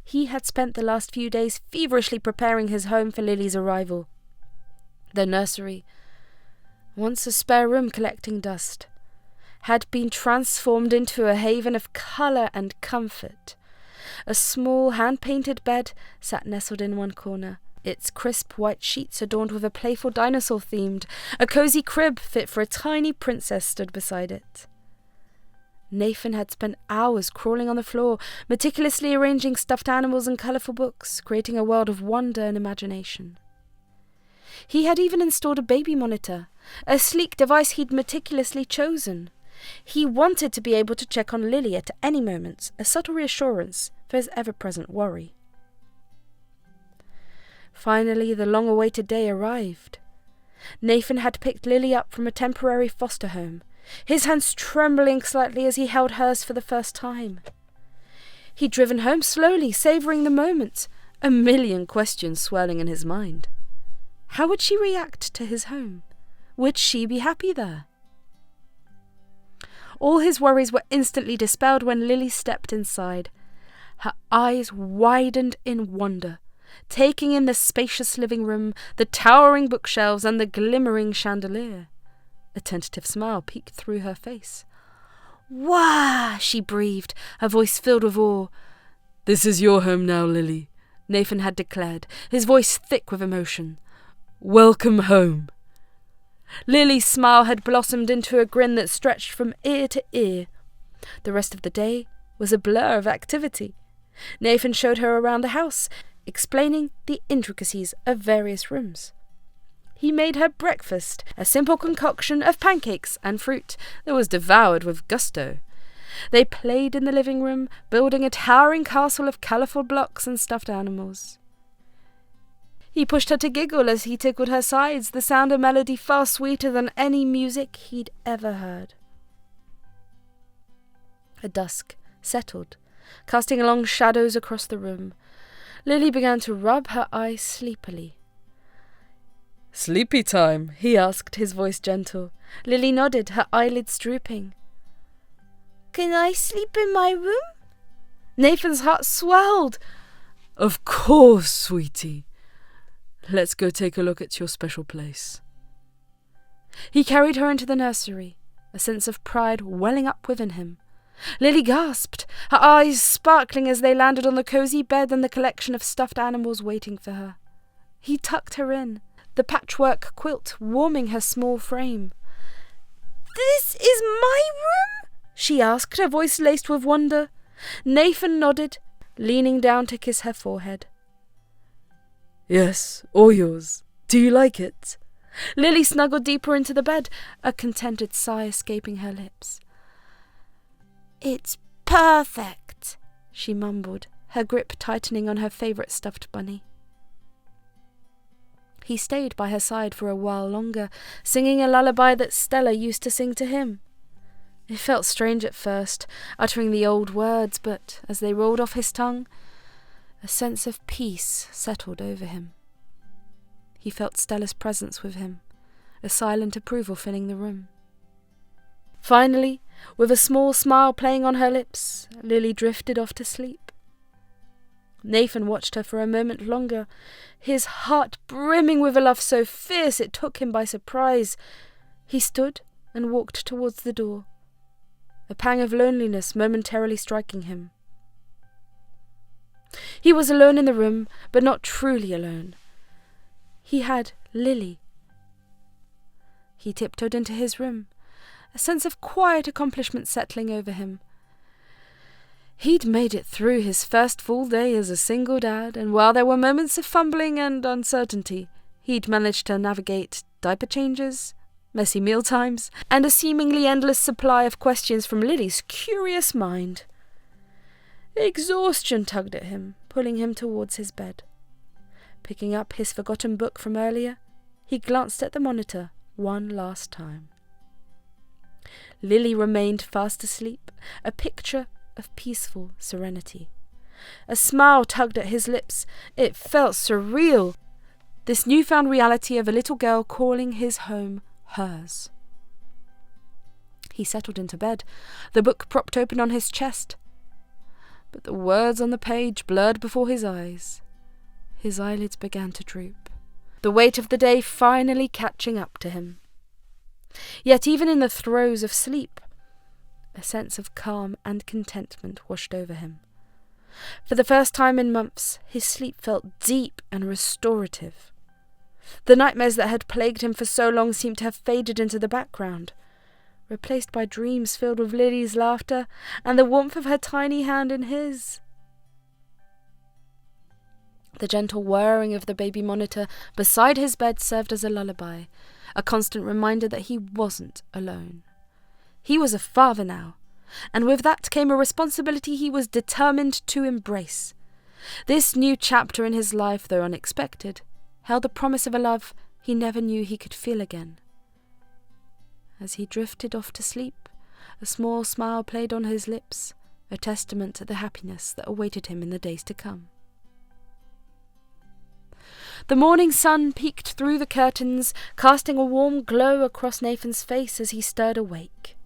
He had spent the last few days feverishly preparing his home for Lily's arrival. The nursery, once a spare room collecting dust, had been transformed into a haven of colour and comfort. A small hand-painted bed sat nestled in one corner, its crisp white sheets adorned with a playful dinosaur themed. A cosy crib fit for a tiny princess stood beside it. Nathan had spent hours crawling on the floor, meticulously arranging stuffed animals and colourful books, creating a world of wonder and imagination. He had even installed a baby monitor, a sleek device he'd meticulously chosen. He wanted to be able to check on Lily at any moment, a subtle reassurance for his ever-present worry. Finally, the long-awaited day arrived. Nathan had picked Lily up from a temporary foster home, his hands trembling slightly as he held hers for the first time. He'd driven home slowly, savouring the moment, a million questions swirling in his mind. How would she react to his home? Would she be happy there? All his worries were instantly dispelled when Lily stepped inside. Her eyes widened in wonder, taking in the spacious living room, the towering bookshelves, and the glimmering chandelier. A tentative smile peeked through her face. "Wah!" she breathed, her voice filled with awe. "This is your home now, Lily," Nathan had declared, his voice thick with emotion. "Welcome home." Lily's smile had blossomed into a grin that stretched from ear to ear. The rest of the day was a blur of activity. Nathan showed her around the house, explaining the intricacies of various rooms. He made her breakfast, a simple concoction of pancakes and fruit that was devoured with gusto. They played in the living room, building a towering castle of colourful blocks and stuffed animals. He pushed her to giggle as he tickled her sides, the sound of melody far sweeter than any music he'd ever heard. At dusk settled, casting long shadows across the room. Lily began to rub her eyes sleepily. "Sleepy time?" he asked, his voice gentle. Lily nodded, her eyelids drooping. "Can I sleep in my room?" Nathan's heart swelled. "Of course, sweetie. Let's go take a look at your special place." He carried her into the nursery, a sense of pride welling up within him. Lily gasped, her eyes sparkling as they landed on the cosy bed and the collection of stuffed animals waiting for her. He tucked her in, the patchwork quilt warming her small frame. "This is my room?" she asked, her voice laced with wonder. Nathan nodded, leaning down to kiss her forehead. "Yes, all yours. Do you like it?" Lily snuggled deeper into the bed, a contented sigh escaping her lips. "It's perfect," she mumbled, her grip tightening on her favourite stuffed bunny. He stayed by her side for a while longer, singing a lullaby that Stella used to sing to him. It felt strange at first, uttering the old words, but as they rolled off his tongue, a sense of peace settled over him. He felt Stella's presence with him, a silent approval filling the room. Finally, with a small smile playing on her lips, Lily drifted off to sleep. Nathan watched her for a moment longer, his heart brimming with a love so fierce it took him by surprise. He stood and walked towards the door, a pang of loneliness momentarily striking him. He was alone in the room, but not truly alone. He had Lily. He tiptoed into his room, a sense of quiet accomplishment settling over him. He'd made it through his first full day as a single dad, and while there were moments of fumbling and uncertainty, he'd managed to navigate diaper changes, messy mealtimes, and a seemingly endless supply of questions from Lily's curious mind. Exhaustion tugged at him, pulling him towards his bed. Picking up his forgotten book from earlier, he glanced at the monitor one last time. Lily remained fast asleep, a picture of peaceful serenity. A smile tugged at his lips. It felt surreal. This newfound reality of a little girl calling his home hers. He settled into bed, the book propped open on his chest. But the words on the page blurred before his eyes. His eyelids began to droop, the weight of the day finally catching up to him. Yet even in the throes of sleep, a sense of calm and contentment washed over him. For the first time in months, his sleep felt deep and restorative. The nightmares that had plagued him for so long seemed to have faded into the background, replaced by dreams filled with Lily's laughter and the warmth of her tiny hand in his. The gentle whirring of the baby monitor beside his bed served as a lullaby, a constant reminder that he wasn't alone. He was a father now, and with that came a responsibility he was determined to embrace. This new chapter in his life, though unexpected, held the promise of a love he never knew he could feel again. As he drifted off to sleep, a small smile played on his lips, a testament to the happiness that awaited him in the days to come. The morning sun peeked through the curtains, casting a warm glow across Nathan's face as he stirred awake.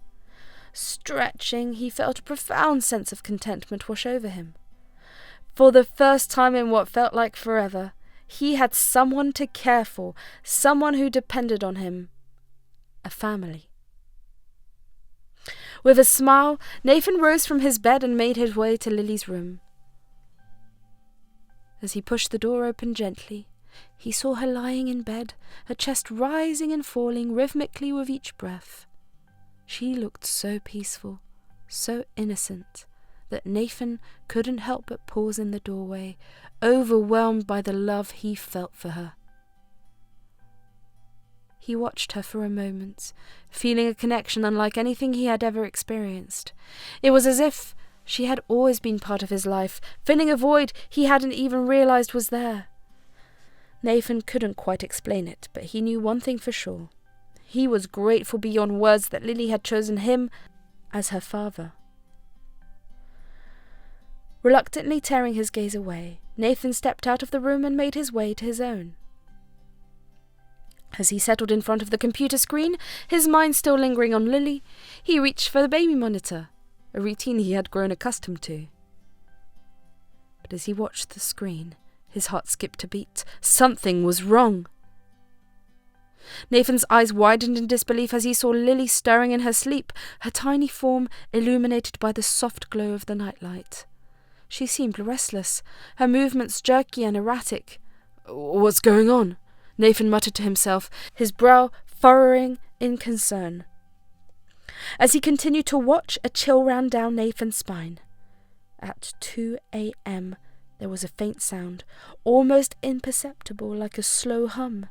Stretching, he felt a profound sense of contentment wash over him. For the first time in what felt like forever, he had someone to care for, someone who depended on him. A family. With a smile, Nathan rose from his bed and made his way to Lily's room. As he pushed the door open gently, he saw her lying in bed, her chest rising and falling rhythmically with each breath. She looked so peaceful, so innocent, that Nathan couldn't help but pause in the doorway, overwhelmed by the love he felt for her. He watched her for a moment, feeling a connection unlike anything he had ever experienced. It was as if she had always been part of his life, filling a void he hadn't even realized was there. Nathan couldn't quite explain it, but he knew one thing for sure. He was grateful beyond words that Lily had chosen him as her father. Reluctantly tearing his gaze away, Nathan stepped out of the room and made his way to his own. As he settled in front of the computer screen, his mind still lingering on Lily, he reached for the baby monitor, a routine he had grown accustomed to. But as he watched the screen, his heart skipped a beat. Something was wrong. Nathan's eyes widened in disbelief as he saw Lily stirring in her sleep, her tiny form illuminated by the soft glow of the nightlight. She seemed restless, her movements jerky and erratic. "What's going on?" Nathan muttered to himself, his brow furrowing in concern. As he continued to watch, a chill ran down Nathan's spine. At 2 a.m., there was a faint sound, almost imperceptible, like a slow hum.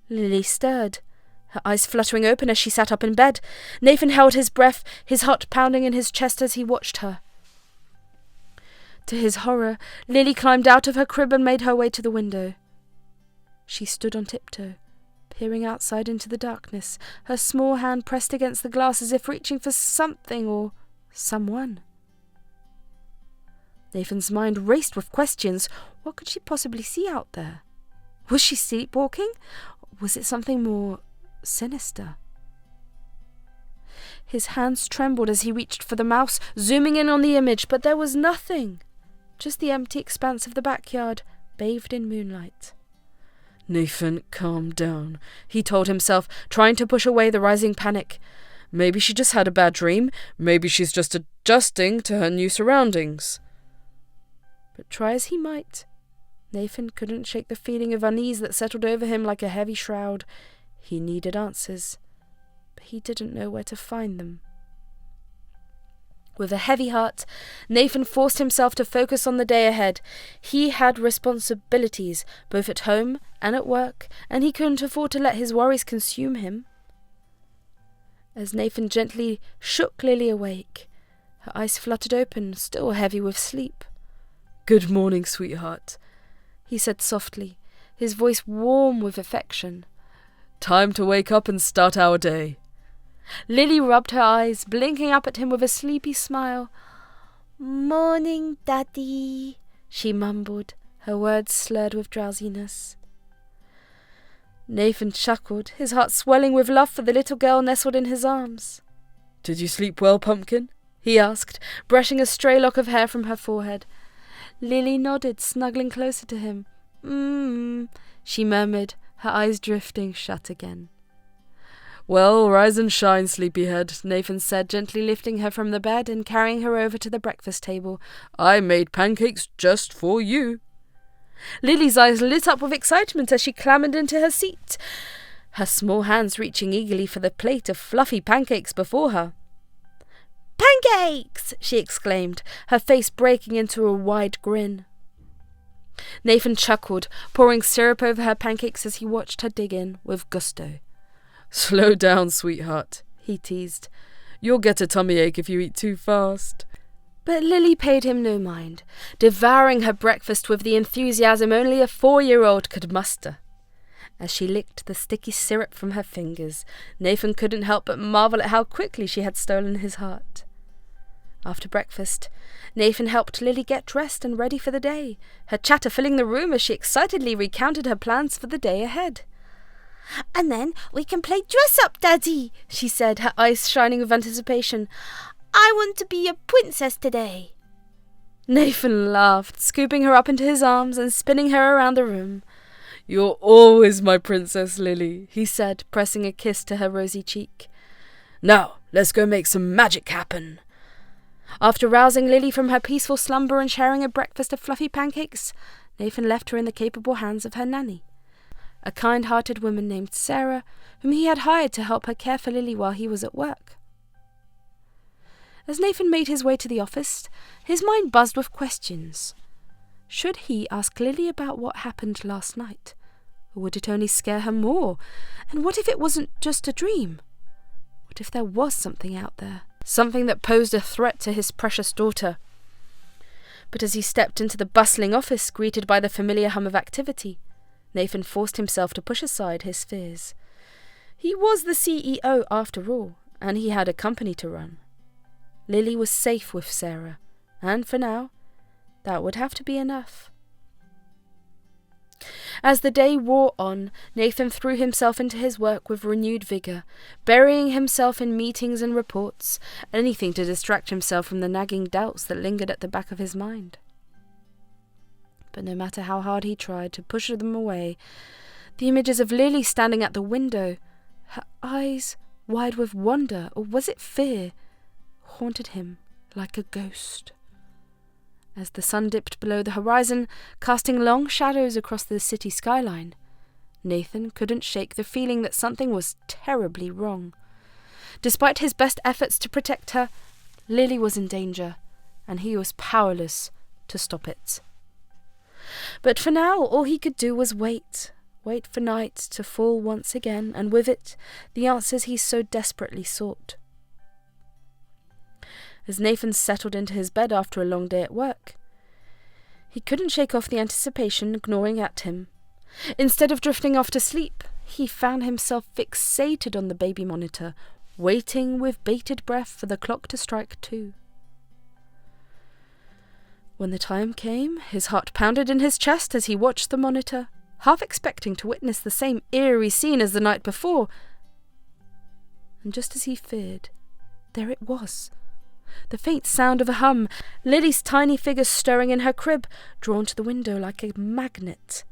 Lily stirred, her eyes fluttering open as she sat up in bed. Nathan held his breath, his heart pounding in his chest as he watched her. To his horror, Lily climbed out of her crib and made her way to the window. She stood on tiptoe, peering outside into the darkness, her small hand pressed against the glass as if reaching for something or someone. Nathan's mind raced with questions. What could she possibly see out there? Was she sleepwalking? Was it something more sinister? His hands trembled as he reached for the mouse, zooming in on the image, but there was nothing. Just the empty expanse of the backyard, bathed in moonlight. "Nathan, calm down," he told himself, trying to push away the rising panic. Maybe she just had a bad dream. Maybe she's just adjusting to her new surroundings. But try as he might, Nathan couldn't shake the feeling of unease that settled over him like a heavy shroud. He needed answers, but he didn't know where to find them. With a heavy heart, Nathan forced himself to focus on the day ahead. He had responsibilities, both at home and at work, and he couldn't afford to let his worries consume him. As Nathan gently shook Lily awake, her eyes fluttered open, still heavy with sleep. "Good morning, sweetheart," he said softly, his voice warm with affection. "Time to wake up and start our day." Lily rubbed her eyes, blinking up at him with a sleepy smile. "Morning, Daddy," she mumbled, her words slurred with drowsiness. Nathan chuckled, his heart swelling with love for the little girl nestled in his arms. "Did you sleep well, Pumpkin?" he asked, brushing a stray lock of hair from her forehead. Lily nodded, snuggling closer to him. She murmured, her eyes drifting shut again. "Well, rise and shine, sleepyhead," Nathan said, gently lifting her from the bed and carrying her over to the breakfast table. "I made pancakes just for you." Lily's eyes lit up with excitement as she clambered into her seat, her small hands reaching eagerly for the plate of fluffy pancakes before her. "Pancakes!" she exclaimed, her face breaking into a wide grin. Nathan chuckled, pouring syrup over her pancakes as he watched her dig in with gusto. "Slow down, sweetheart," he teased. "You'll get a tummy ache if you eat too fast." But Lily paid him no mind, devouring her breakfast with the enthusiasm only a 4-year-old could muster. As she licked the sticky syrup from her fingers, Nathan couldn't help but marvel at how quickly she had stolen his heart. After breakfast, Nathan helped Lily get dressed and ready for the day, her chatter filling the room as she excitedly recounted her plans for the day ahead. "And then we can play dress-up, Daddy," she said, her eyes shining with anticipation. "I want to be a princess today." Nathan laughed, scooping her up into his arms and spinning her around the room. "You're always my princess, Lily," he said, pressing a kiss to her rosy cheek. "Now, let's go make some magic happen." After rousing Lily from her peaceful slumber and sharing a breakfast of fluffy pancakes, Nathan left her in the capable hands of her nanny, a kind-hearted woman named Sarah, whom he had hired to help her care for Lily while he was at work. As Nathan made his way to the office, his mind buzzed with questions. Should he ask Lily about what happened last night? Or would it only scare her more? And what if it wasn't just a dream? What if there was something out there? Something that posed a threat to his precious daughter? But as he stepped into the bustling office, greeted by the familiar hum of activity, Nathan forced himself to push aside his fears. He was the CEO after all, and he had a company to run. Lily was safe with Sarah, and for now, that would have to be enough. As the day wore on, Nathan threw himself into his work with renewed vigour, burying himself in meetings and reports, anything to distract himself from the nagging doubts that lingered at the back of his mind. But no matter how hard he tried to push them away, the images of Lily standing at the window, her eyes wide with wonder, or was it fear, haunted him like a ghost. As the sun dipped below the horizon, casting long shadows across the city skyline, Nathan couldn't shake the feeling that something was terribly wrong. Despite his best efforts to protect her, Lily was in danger, and he was powerless to stop it. But for now, all he could do was wait for night to fall once again, and with it, the answers he so desperately sought. As Nathan settled into his bed after a long day at work, he couldn't shake off the anticipation gnawing at him. Instead of drifting off to sleep, he found himself fixated on the baby monitor, waiting with bated breath for the clock to strike 2. When the time came, his heart pounded in his chest as he watched the monitor, half expecting to witness the same eerie scene as the night before. And just as he feared, there it was. The faint sound of a hum, Lily's tiny figure stirring in her crib, drawn to the window like a magnet.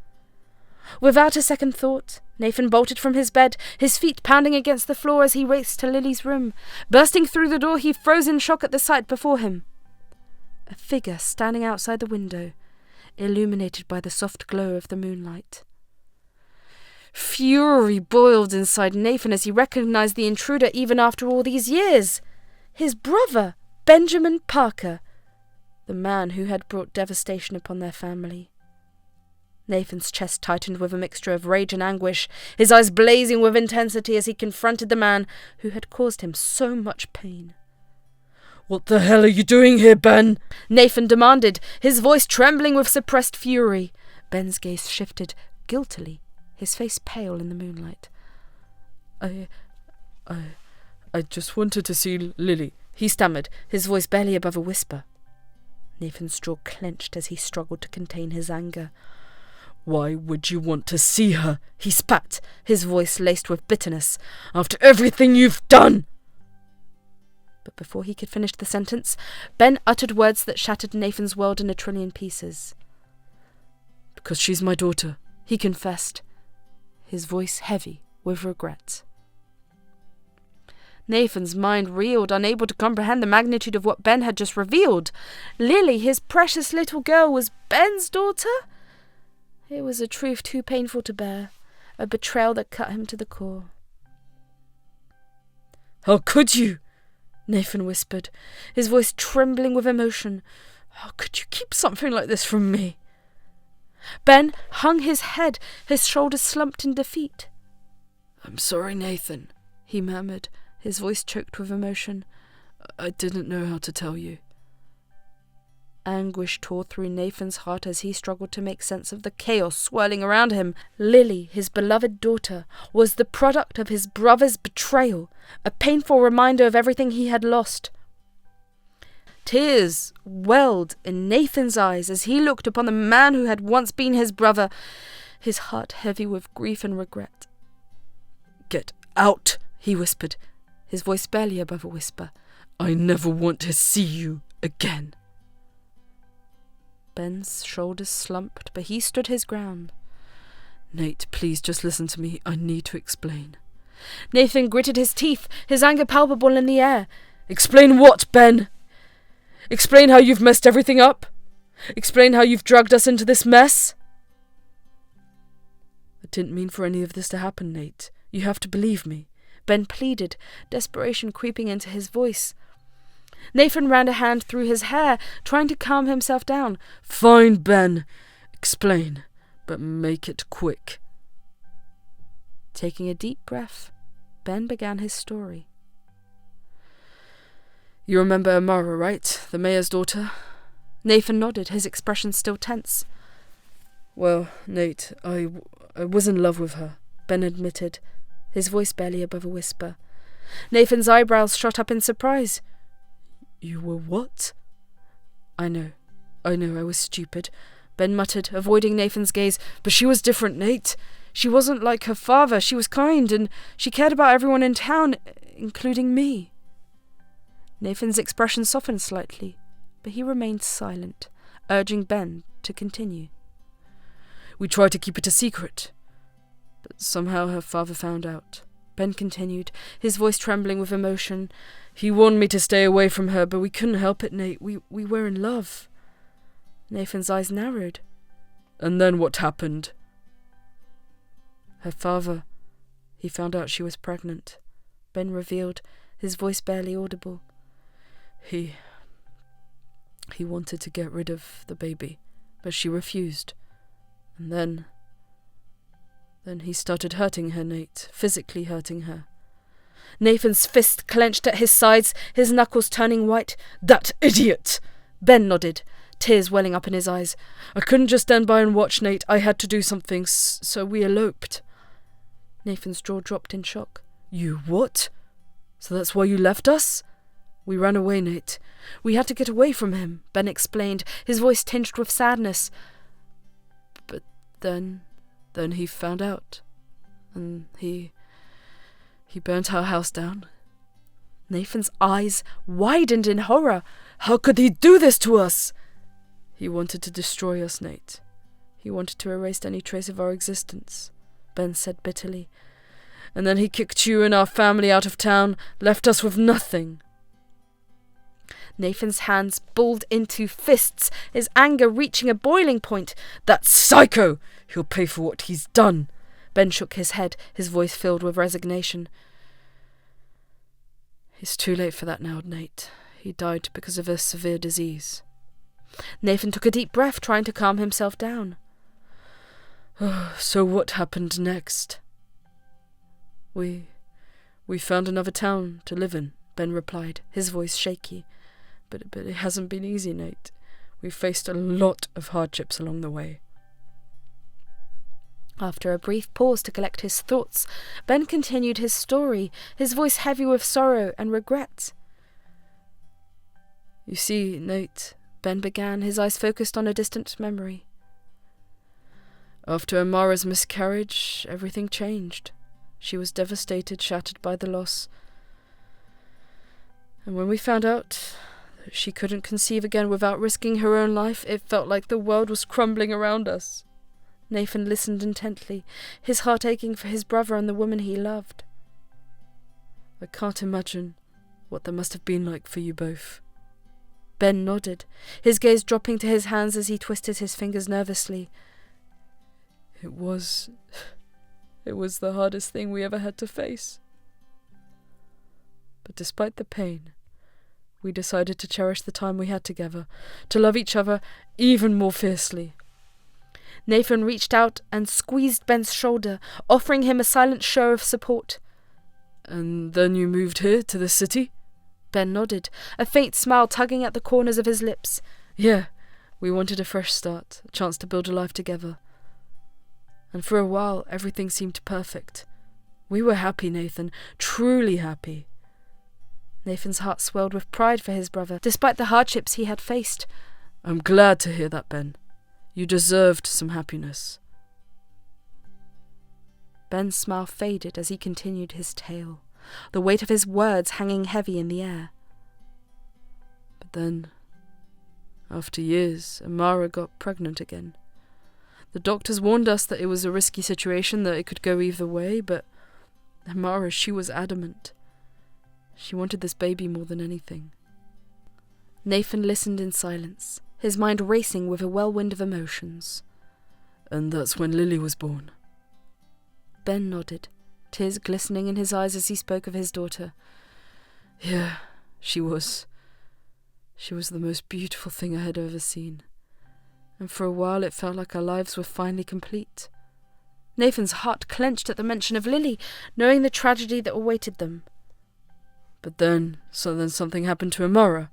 Without a second thought, Nathan bolted from his bed, his feet pounding against the floor as he raced to Lily's room. Bursting through the door, he froze in shock at the sight before him. A figure standing outside the window, illuminated by the soft glow of the moonlight. Fury boiled inside Nathan as he recognized the intruder even after all these years. His brother, Benjamin Parker, the man who had brought devastation upon their family. Nathan's chest tightened with a mixture of rage and anguish, his eyes blazing with intensity as he confronted the man who had caused him so much pain. "What the hell are you doing here, Ben?" Nathan demanded, his voice trembling with suppressed fury. Ben's gaze shifted guiltily, his face pale in the moonlight. I just wanted to see Lily, he stammered, his voice barely above a whisper. Nathan's jaw clenched as he struggled to contain his anger. "Why would you want to see her?" he spat, his voice laced with bitterness. "After everything you've done!" But before he could finish the sentence, Ben uttered words that shattered Nathan's world in a trillion pieces. "Because she's my daughter," he confessed, his voice heavy with regret. Nathan's mind reeled, unable to comprehend the magnitude of what Ben had just revealed. Lily, his precious little girl, was Ben's daughter? It was a truth too painful to bear, a betrayal that cut him to the core. "How could you?" Nathan whispered, his voice trembling with emotion. "How could you keep something like this from me?" Ben hung his head, his shoulders slumped in defeat. "I'm sorry, Nathan," he murmured, his voice choked with emotion. "I didn't know how to tell you." Anguish tore through Nathan's heart as he struggled to make sense of the chaos swirling around him. Lily, his beloved daughter, was the product of his brother's betrayal, a painful reminder of everything he had lost. Tears welled in Nathan's eyes as he looked upon the man who had once been his brother, his heart heavy with grief and regret. "Get out," he whispered, his voice barely above a whisper. "I never want to see you again." Ben's shoulders slumped, but he stood his ground. "Nate, please just listen to me. I need to explain." Nathan gritted his teeth, his anger palpable in the air. "Explain what, Ben? Explain how you've messed everything up? Explain how you've dragged us into this mess?" "I didn't mean for any of this to happen, Nate. You have to believe me," Ben pleaded, desperation creeping into his voice. Nathan ran a hand through his hair, trying to calm himself down. "Fine, Ben. Explain, but make it quick." Taking a deep breath, Ben began his story. "You remember Amara, right? The mayor's daughter?" Nathan nodded, his expression still tense. "Well, Nate, I was in love with her," Ben admitted, his voice barely above a whisper. Nathan's eyebrows shot up in surprise. "You were what?" I know, I was stupid," Ben muttered, avoiding Nathan's gaze. "But she was different, Nate. She wasn't like her father. She was kind, and she cared about everyone in town, including me." Nathan's expression softened slightly, but he remained silent, urging Ben to continue. "We tried to keep it a secret, but somehow her father found out," Ben continued, his voice trembling with emotion. "He warned me to stay away from her, but we couldn't help it, Nate. We were in love." Nathan's eyes narrowed. "And then what happened?" "Her father, he found out she was pregnant," Ben revealed, his voice barely audible. He wanted to get rid of the baby, but she refused. And then he started hurting her, Nate, physically hurting her." Nathan's fist clenched at his sides, his knuckles turning white. "That idiot!" Ben nodded, tears welling up in his eyes. "I couldn't just stand by and watch, Nate. I had to do something, so we eloped." Nathan's jaw dropped in shock. "You what? So that's why you left us?" "We ran away, Nate. We had to get away from him," Ben explained, his voice tinged with sadness. "But then he found out, and he burnt our house down." Nathan's eyes widened in horror. "How could he do this to us?" "He wanted to destroy us, Nate. He wanted to erase any trace of our existence," Ben said bitterly. "And then he kicked you and our family out of town, left us with nothing." Nathan's hands balled into fists, his anger reaching a boiling point. "That psycho! He'll pay for what he's done." Ben shook his head, his voice filled with resignation. "It's too late for that now, Nate. He died because of a severe disease." Nathan took a deep breath, trying to calm himself down. "So what happened next?" We found another town to live in," Ben replied, his voice shaky. But it hasn't been easy, Nate. We've faced a lot of hardships along the way." After a brief pause to collect his thoughts, Ben continued his story, his voice heavy with sorrow and regret. "You see, Nate," Ben began, his eyes focused on a distant memory. "After Amara's miscarriage, everything changed. She was devastated, shattered by the loss. And when we found out that she couldn't conceive again without risking her own life, it felt like the world was crumbling around us." Nathan listened intently, his heart aching for his brother and the woman he loved. "I can't imagine what that must have been like for you both." Ben nodded, his gaze dropping to his hands as he twisted his fingers nervously. It was the hardest thing we ever had to face. But despite the pain, we decided to cherish the time we had together, to love each other even more fiercely." Nathan reached out and squeezed Ben's shoulder, offering him a silent show of support. "And then you moved here to the city?" Ben nodded, a faint smile tugging at the corners of his lips. "Yeah, we wanted a fresh start, a chance to build a life together. And for a while, everything seemed perfect. We were happy, Nathan, truly happy." Nathan's heart swelled with pride for his brother, despite the hardships he had faced. "I'm glad to hear that, Ben. You deserved some happiness." Ben's smile faded as he continued his tale, the weight of his words hanging heavy in the air. "But then, after years, Amara got pregnant again. The doctors warned us that it was a risky situation, that it could go either way, but Amara, she was adamant. She wanted this baby more than anything." Nathan listened in silence, his mind racing with a whirlwind of emotions. "And that's when Lily was born." Ben nodded, tears glistening in his eyes as he spoke of his daughter. "Yeah, she was. She was the most beautiful thing I had ever seen. And for a while it felt like our lives were finally complete." Nathan's heart clenched at the mention of Lily, knowing the tragedy that awaited them. "But then something happened to Amara."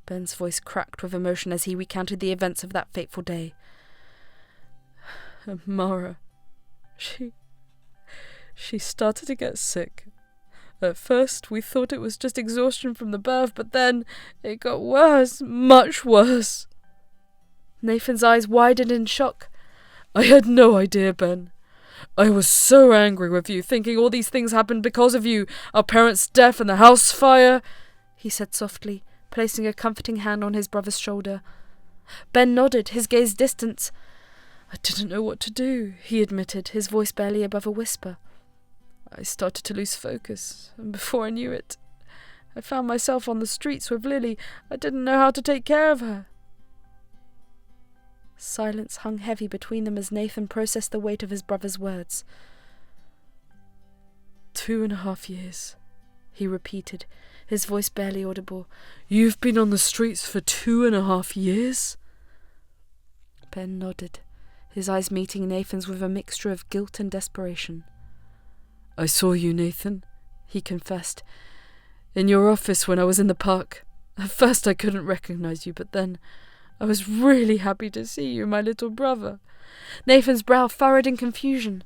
Ben's voice cracked with emotion as he recounted the events of that fateful day. "Amara, she started to get sick. At first we thought it was just exhaustion from the birth, but then it got worse, much worse." Nathan's eyes widened in shock. "I had no idea, Ben. I was so angry with you, thinking all these things happened because of you, our parents' death and the house fire," he said softly, placing a comforting hand on his brother's shoulder. Ben nodded, his gaze distant. "I didn't know what to do," he admitted, his voice barely above a whisper. "I started to lose focus, and before I knew it, I found myself on the streets with Lily. I didn't know how to take care of her." Silence hung heavy between them as Nathan processed the weight of his brother's words. 2.5 years, he repeated, his voice barely audible. "You've been on the streets for 2.5 years?" Ben nodded, his eyes meeting Nathan's with a mixture of guilt and desperation. "I saw you, Nathan," he confessed, "in your office when I was in the park. At first I couldn't recognize you, but then I was really happy to see you, my little brother." Nathan's brow furrowed in confusion.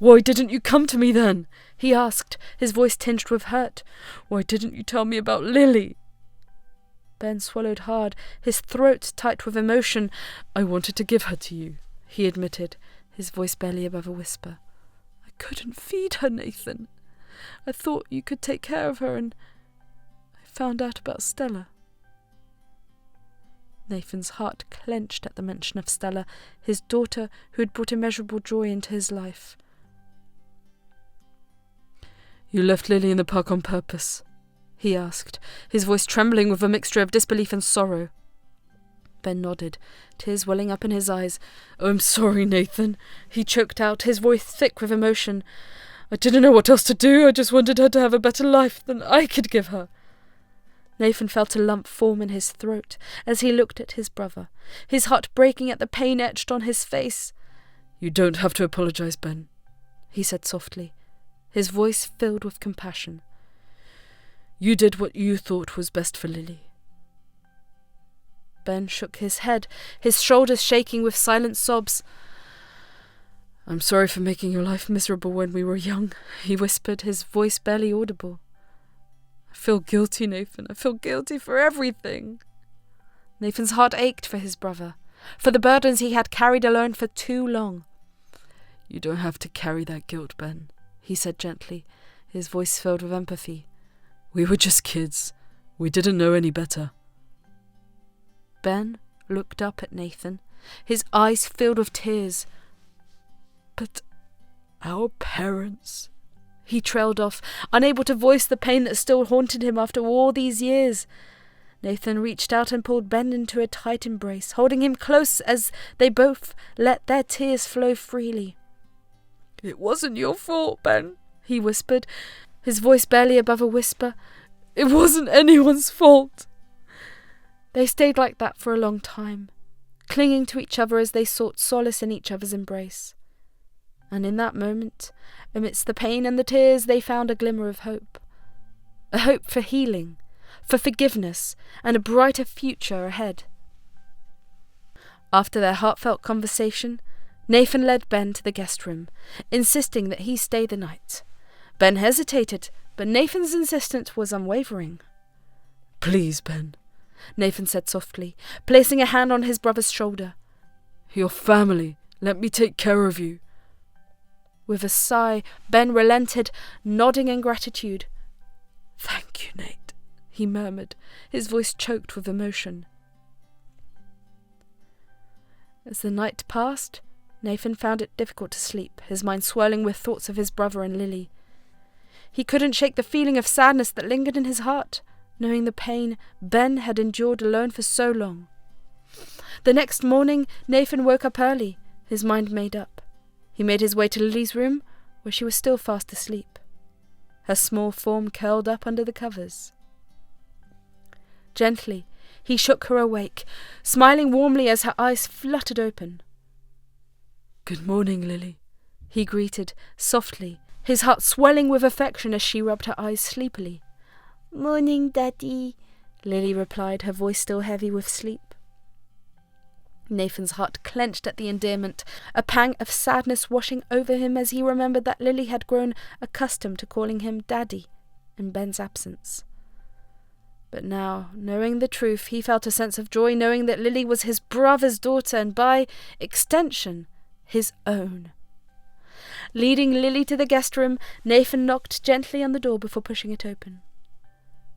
"Why didn't you come to me then?" he asked, his voice tinged with hurt. "Why didn't you tell me about Lily?" Ben swallowed hard, his throat tight with emotion. "I wanted to give her to you," he admitted, his voice barely above a whisper. "I couldn't feed her, Nathan. I thought you could take care of her, and I found out about Stella." Nathan's heart clenched at the mention of Stella, his daughter who had brought immeasurable joy into his life. "You left Lily in the park on purpose," he asked, his voice trembling with a mixture of disbelief and sorrow. Ben nodded, tears welling up in his eyes. I'm sorry, Nathan, he choked out, his voice thick with emotion. I didn't know what else to do. I just wanted her to have a better life than I could give her. Nathan felt a lump form in his throat as he looked at his brother, his heart breaking at the pain etched on his face. You don't have to apologize, Ben, he said softly, his voice filled with compassion. You did what you thought was best for Lily. Ben shook his head, his shoulders shaking with silent sobs. I'm sorry for making your life miserable when we were young, he whispered, his voice barely audible. I feel guilty, Nathan. I feel guilty for everything. Nathan's heart ached for his brother, for the burdens he had carried alone for too long. You don't have to carry that guilt, Ben, he said gently, his voice filled with empathy. We were just kids. We didn't know any better. Ben looked up at Nathan, his eyes filled with tears. But our parents... He trailed off, unable to voice the pain that still haunted him after all these years. Nathan reached out and pulled Ben into a tight embrace, holding him close as they both let their tears flow freely. It wasn't your fault, Ben, he whispered, his voice barely above a whisper. It wasn't anyone's fault. They stayed like that for a long time, clinging to each other as they sought solace in each other's embrace. And in that moment, amidst the pain and the tears, they found a glimmer of hope. A hope for healing, for forgiveness, and a brighter future ahead. After their heartfelt conversation, Nathan led Ben to the guest room, insisting that he stay the night. Ben hesitated, but Nathan's insistence was unwavering. Please, Ben, Nathan said softly, placing a hand on his brother's shoulder. Your family. Let me take care of you. With a sigh, Ben relented, nodding in gratitude. Thank you, Nate, he murmured, his voice choked with emotion. As the night passed, Nathan found it difficult to sleep, his mind swirling with thoughts of his brother and Lily. He couldn't shake the feeling of sadness that lingered in his heart, knowing the pain Ben had endured alone for so long. The next morning, Nathan woke up early, his mind made up. He made his way to Lily's room, where she was still fast asleep, her small form curled up under the covers. Gently, he shook her awake, smiling warmly as her eyes fluttered open. Good morning, Lily, he greeted, softly, his heart swelling with affection as she rubbed her eyes sleepily. Morning, Daddy, Lily replied, her voice still heavy with sleep. Nathan's heart clenched at the endearment, a pang of sadness washing over him as he remembered that Lily had grown accustomed to calling him Daddy in Ben's absence. But now, knowing the truth, he felt a sense of joy knowing that Lily was his brother's daughter and, by extension, his own. Leading Lily to the guest room, Nathan knocked gently on the door before pushing it open.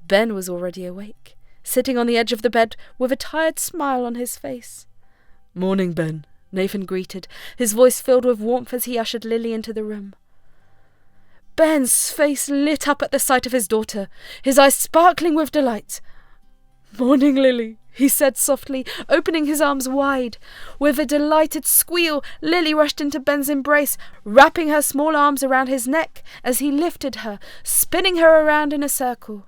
Ben was already awake, sitting on the edge of the bed with a tired smile on his face. Morning, Ben, Nathan greeted, his voice filled with warmth as he ushered Lily into the room. Ben's face lit up at the sight of his daughter, his eyes sparkling with delight. Morning, Lily, he said softly, opening his arms wide. With a delighted squeal, Lily rushed into Ben's embrace, wrapping her small arms around his neck as he lifted her, spinning her around in a circle.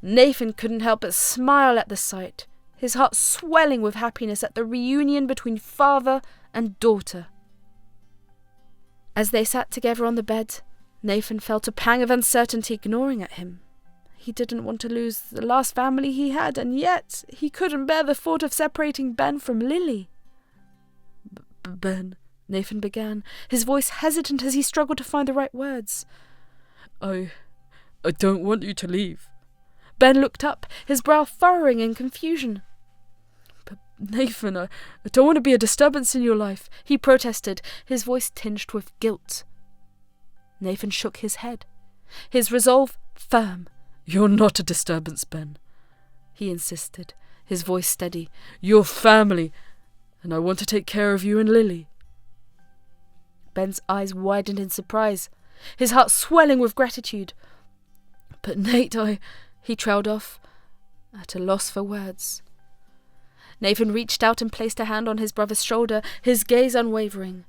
Nathan couldn't help but smile at the sight, his heart swelling with happiness at the reunion between father and daughter. As they sat together on the bed, Nathan felt a pang of uncertainty gnawing at him. He didn't want to lose the last family he had, and yet he couldn't bear the thought of separating Ben from Lily. Ben, Nathan began, his voice hesitant as he struggled to find the right words. I don't want you to leave. Ben looked up, his brow furrowing in confusion. But Nathan, I don't want to be a disturbance in your life, he protested, his voice tinged with guilt. Nathan shook his head, his resolve firm. You're not a disturbance, Ben, he insisted, his voice steady. You're family, and I want to take care of you and Lily. Ben's eyes widened in surprise, his heart swelling with gratitude. But Nate, he trailed off, at a loss for words. Nathan reached out and placed a hand on his brother's shoulder, his gaze unwavering.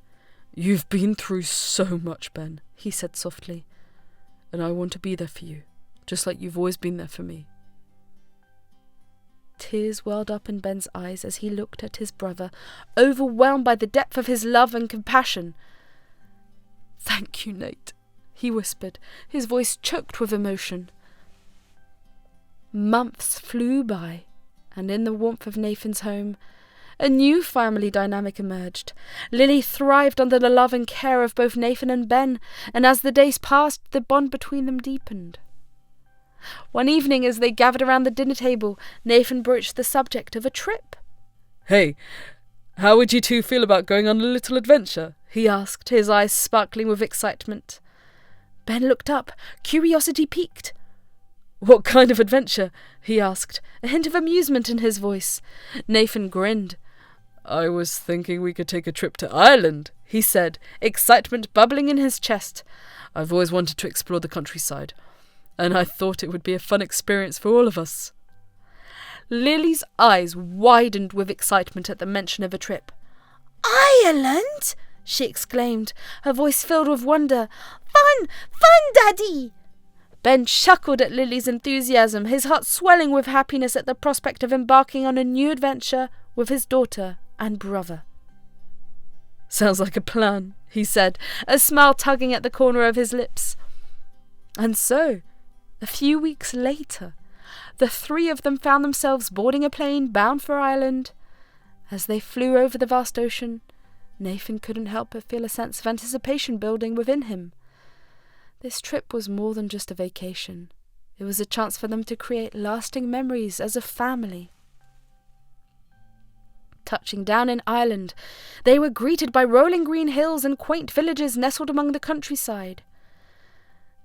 "You've been through so much, Ben," he said softly, "and I want to be there for you, just like you've always been there for me." Tears welled up in Ben's eyes as he looked at his brother, overwhelmed by the depth of his love and compassion. "Thank you, Nate," he whispered, his voice choked with emotion. Months flew by, and in the warmth of Nathan's home, a new family dynamic emerged. Lily thrived under the love and care of both Nathan and Ben, and as the days passed, the bond between them deepened. One evening, as they gathered around the dinner table, Nathan broached the subject of a trip. "Hey, how would you two feel about going on a little adventure?" he asked, his eyes sparkling with excitement. Ben looked up, curiosity piqued. "What kind of adventure?" he asked, a hint of amusement in his voice. Nathan grinned. "I was thinking we could take a trip to Ireland," he said, excitement bubbling in his chest. "I've always wanted to explore the countryside, and I thought it would be a fun experience for all of us." Lily's eyes widened with excitement at the mention of a trip. "Ireland?" she exclaimed, her voice filled with wonder. "Fun! Fun, Daddy!" Ben chuckled at Lily's enthusiasm, his heart swelling with happiness at the prospect of embarking on a new adventure with his daughter and brother. "Sounds like a plan," he said, a smile tugging at the corner of his lips. And so, a few weeks later, the three of them found themselves boarding a plane bound for Ireland. As they flew over the vast ocean, Nathan couldn't help but feel a sense of anticipation building within him. This trip was more than just a vacation. It was a chance for them to create lasting memories as a family. Touching down in Ireland, they were greeted by rolling green hills and quaint villages nestled among the countryside.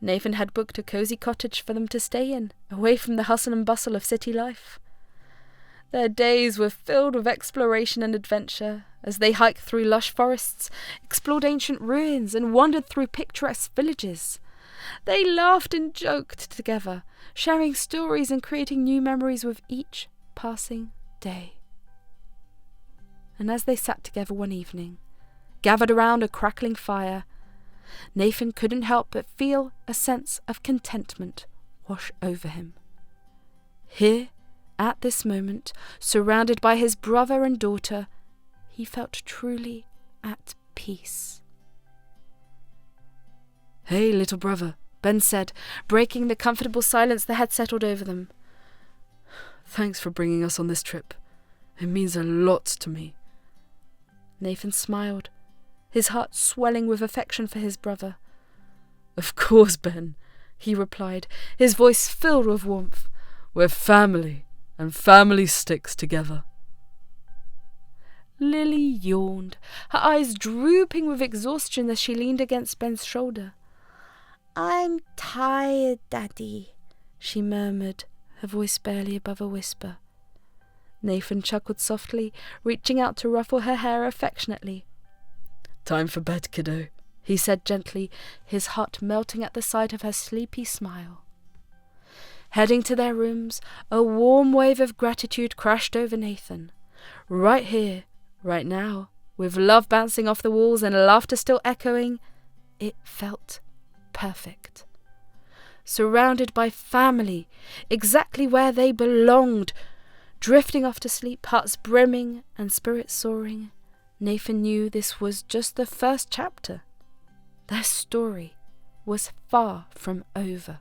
Nathan had booked a cosy cottage for them to stay in, away from the hustle and bustle of city life. Their days were filled with exploration and adventure, as they hiked through lush forests, explored ancient ruins, and wandered through picturesque villages. They laughed and joked together, sharing stories and creating new memories with each passing day. And as they sat together one evening, gathered around a crackling fire, Nathan couldn't help but feel a sense of contentment wash over him. Here, at this moment, surrounded by his brother and daughter, he felt truly at peace. "Hey, little brother," Ben said, breaking the comfortable silence that had settled over them. "Thanks for bringing us on this trip. It means a lot to me." Nathan smiled, his heart swelling with affection for his brother. "Of course, Ben," he replied, his voice filled with warmth. "We're family, and family sticks together." Lily yawned, her eyes drooping with exhaustion as she leaned against Ben's shoulder. "I'm tired, Daddy," she murmured, her voice barely above a whisper. Nathan chuckled softly, reaching out to ruffle her hair affectionately. "Time for bed, kiddo," he said gently, his heart melting at the sight of her sleepy smile. Heading to their rooms, a warm wave of gratitude crashed over Nathan. Right here, right now, with love bouncing off the walls and laughter still echoing, it felt perfect. Surrounded by family, exactly where they belonged, drifting off to sleep, hearts brimming and spirits soaring, Nathan knew this was just the first chapter. Their story was far from over.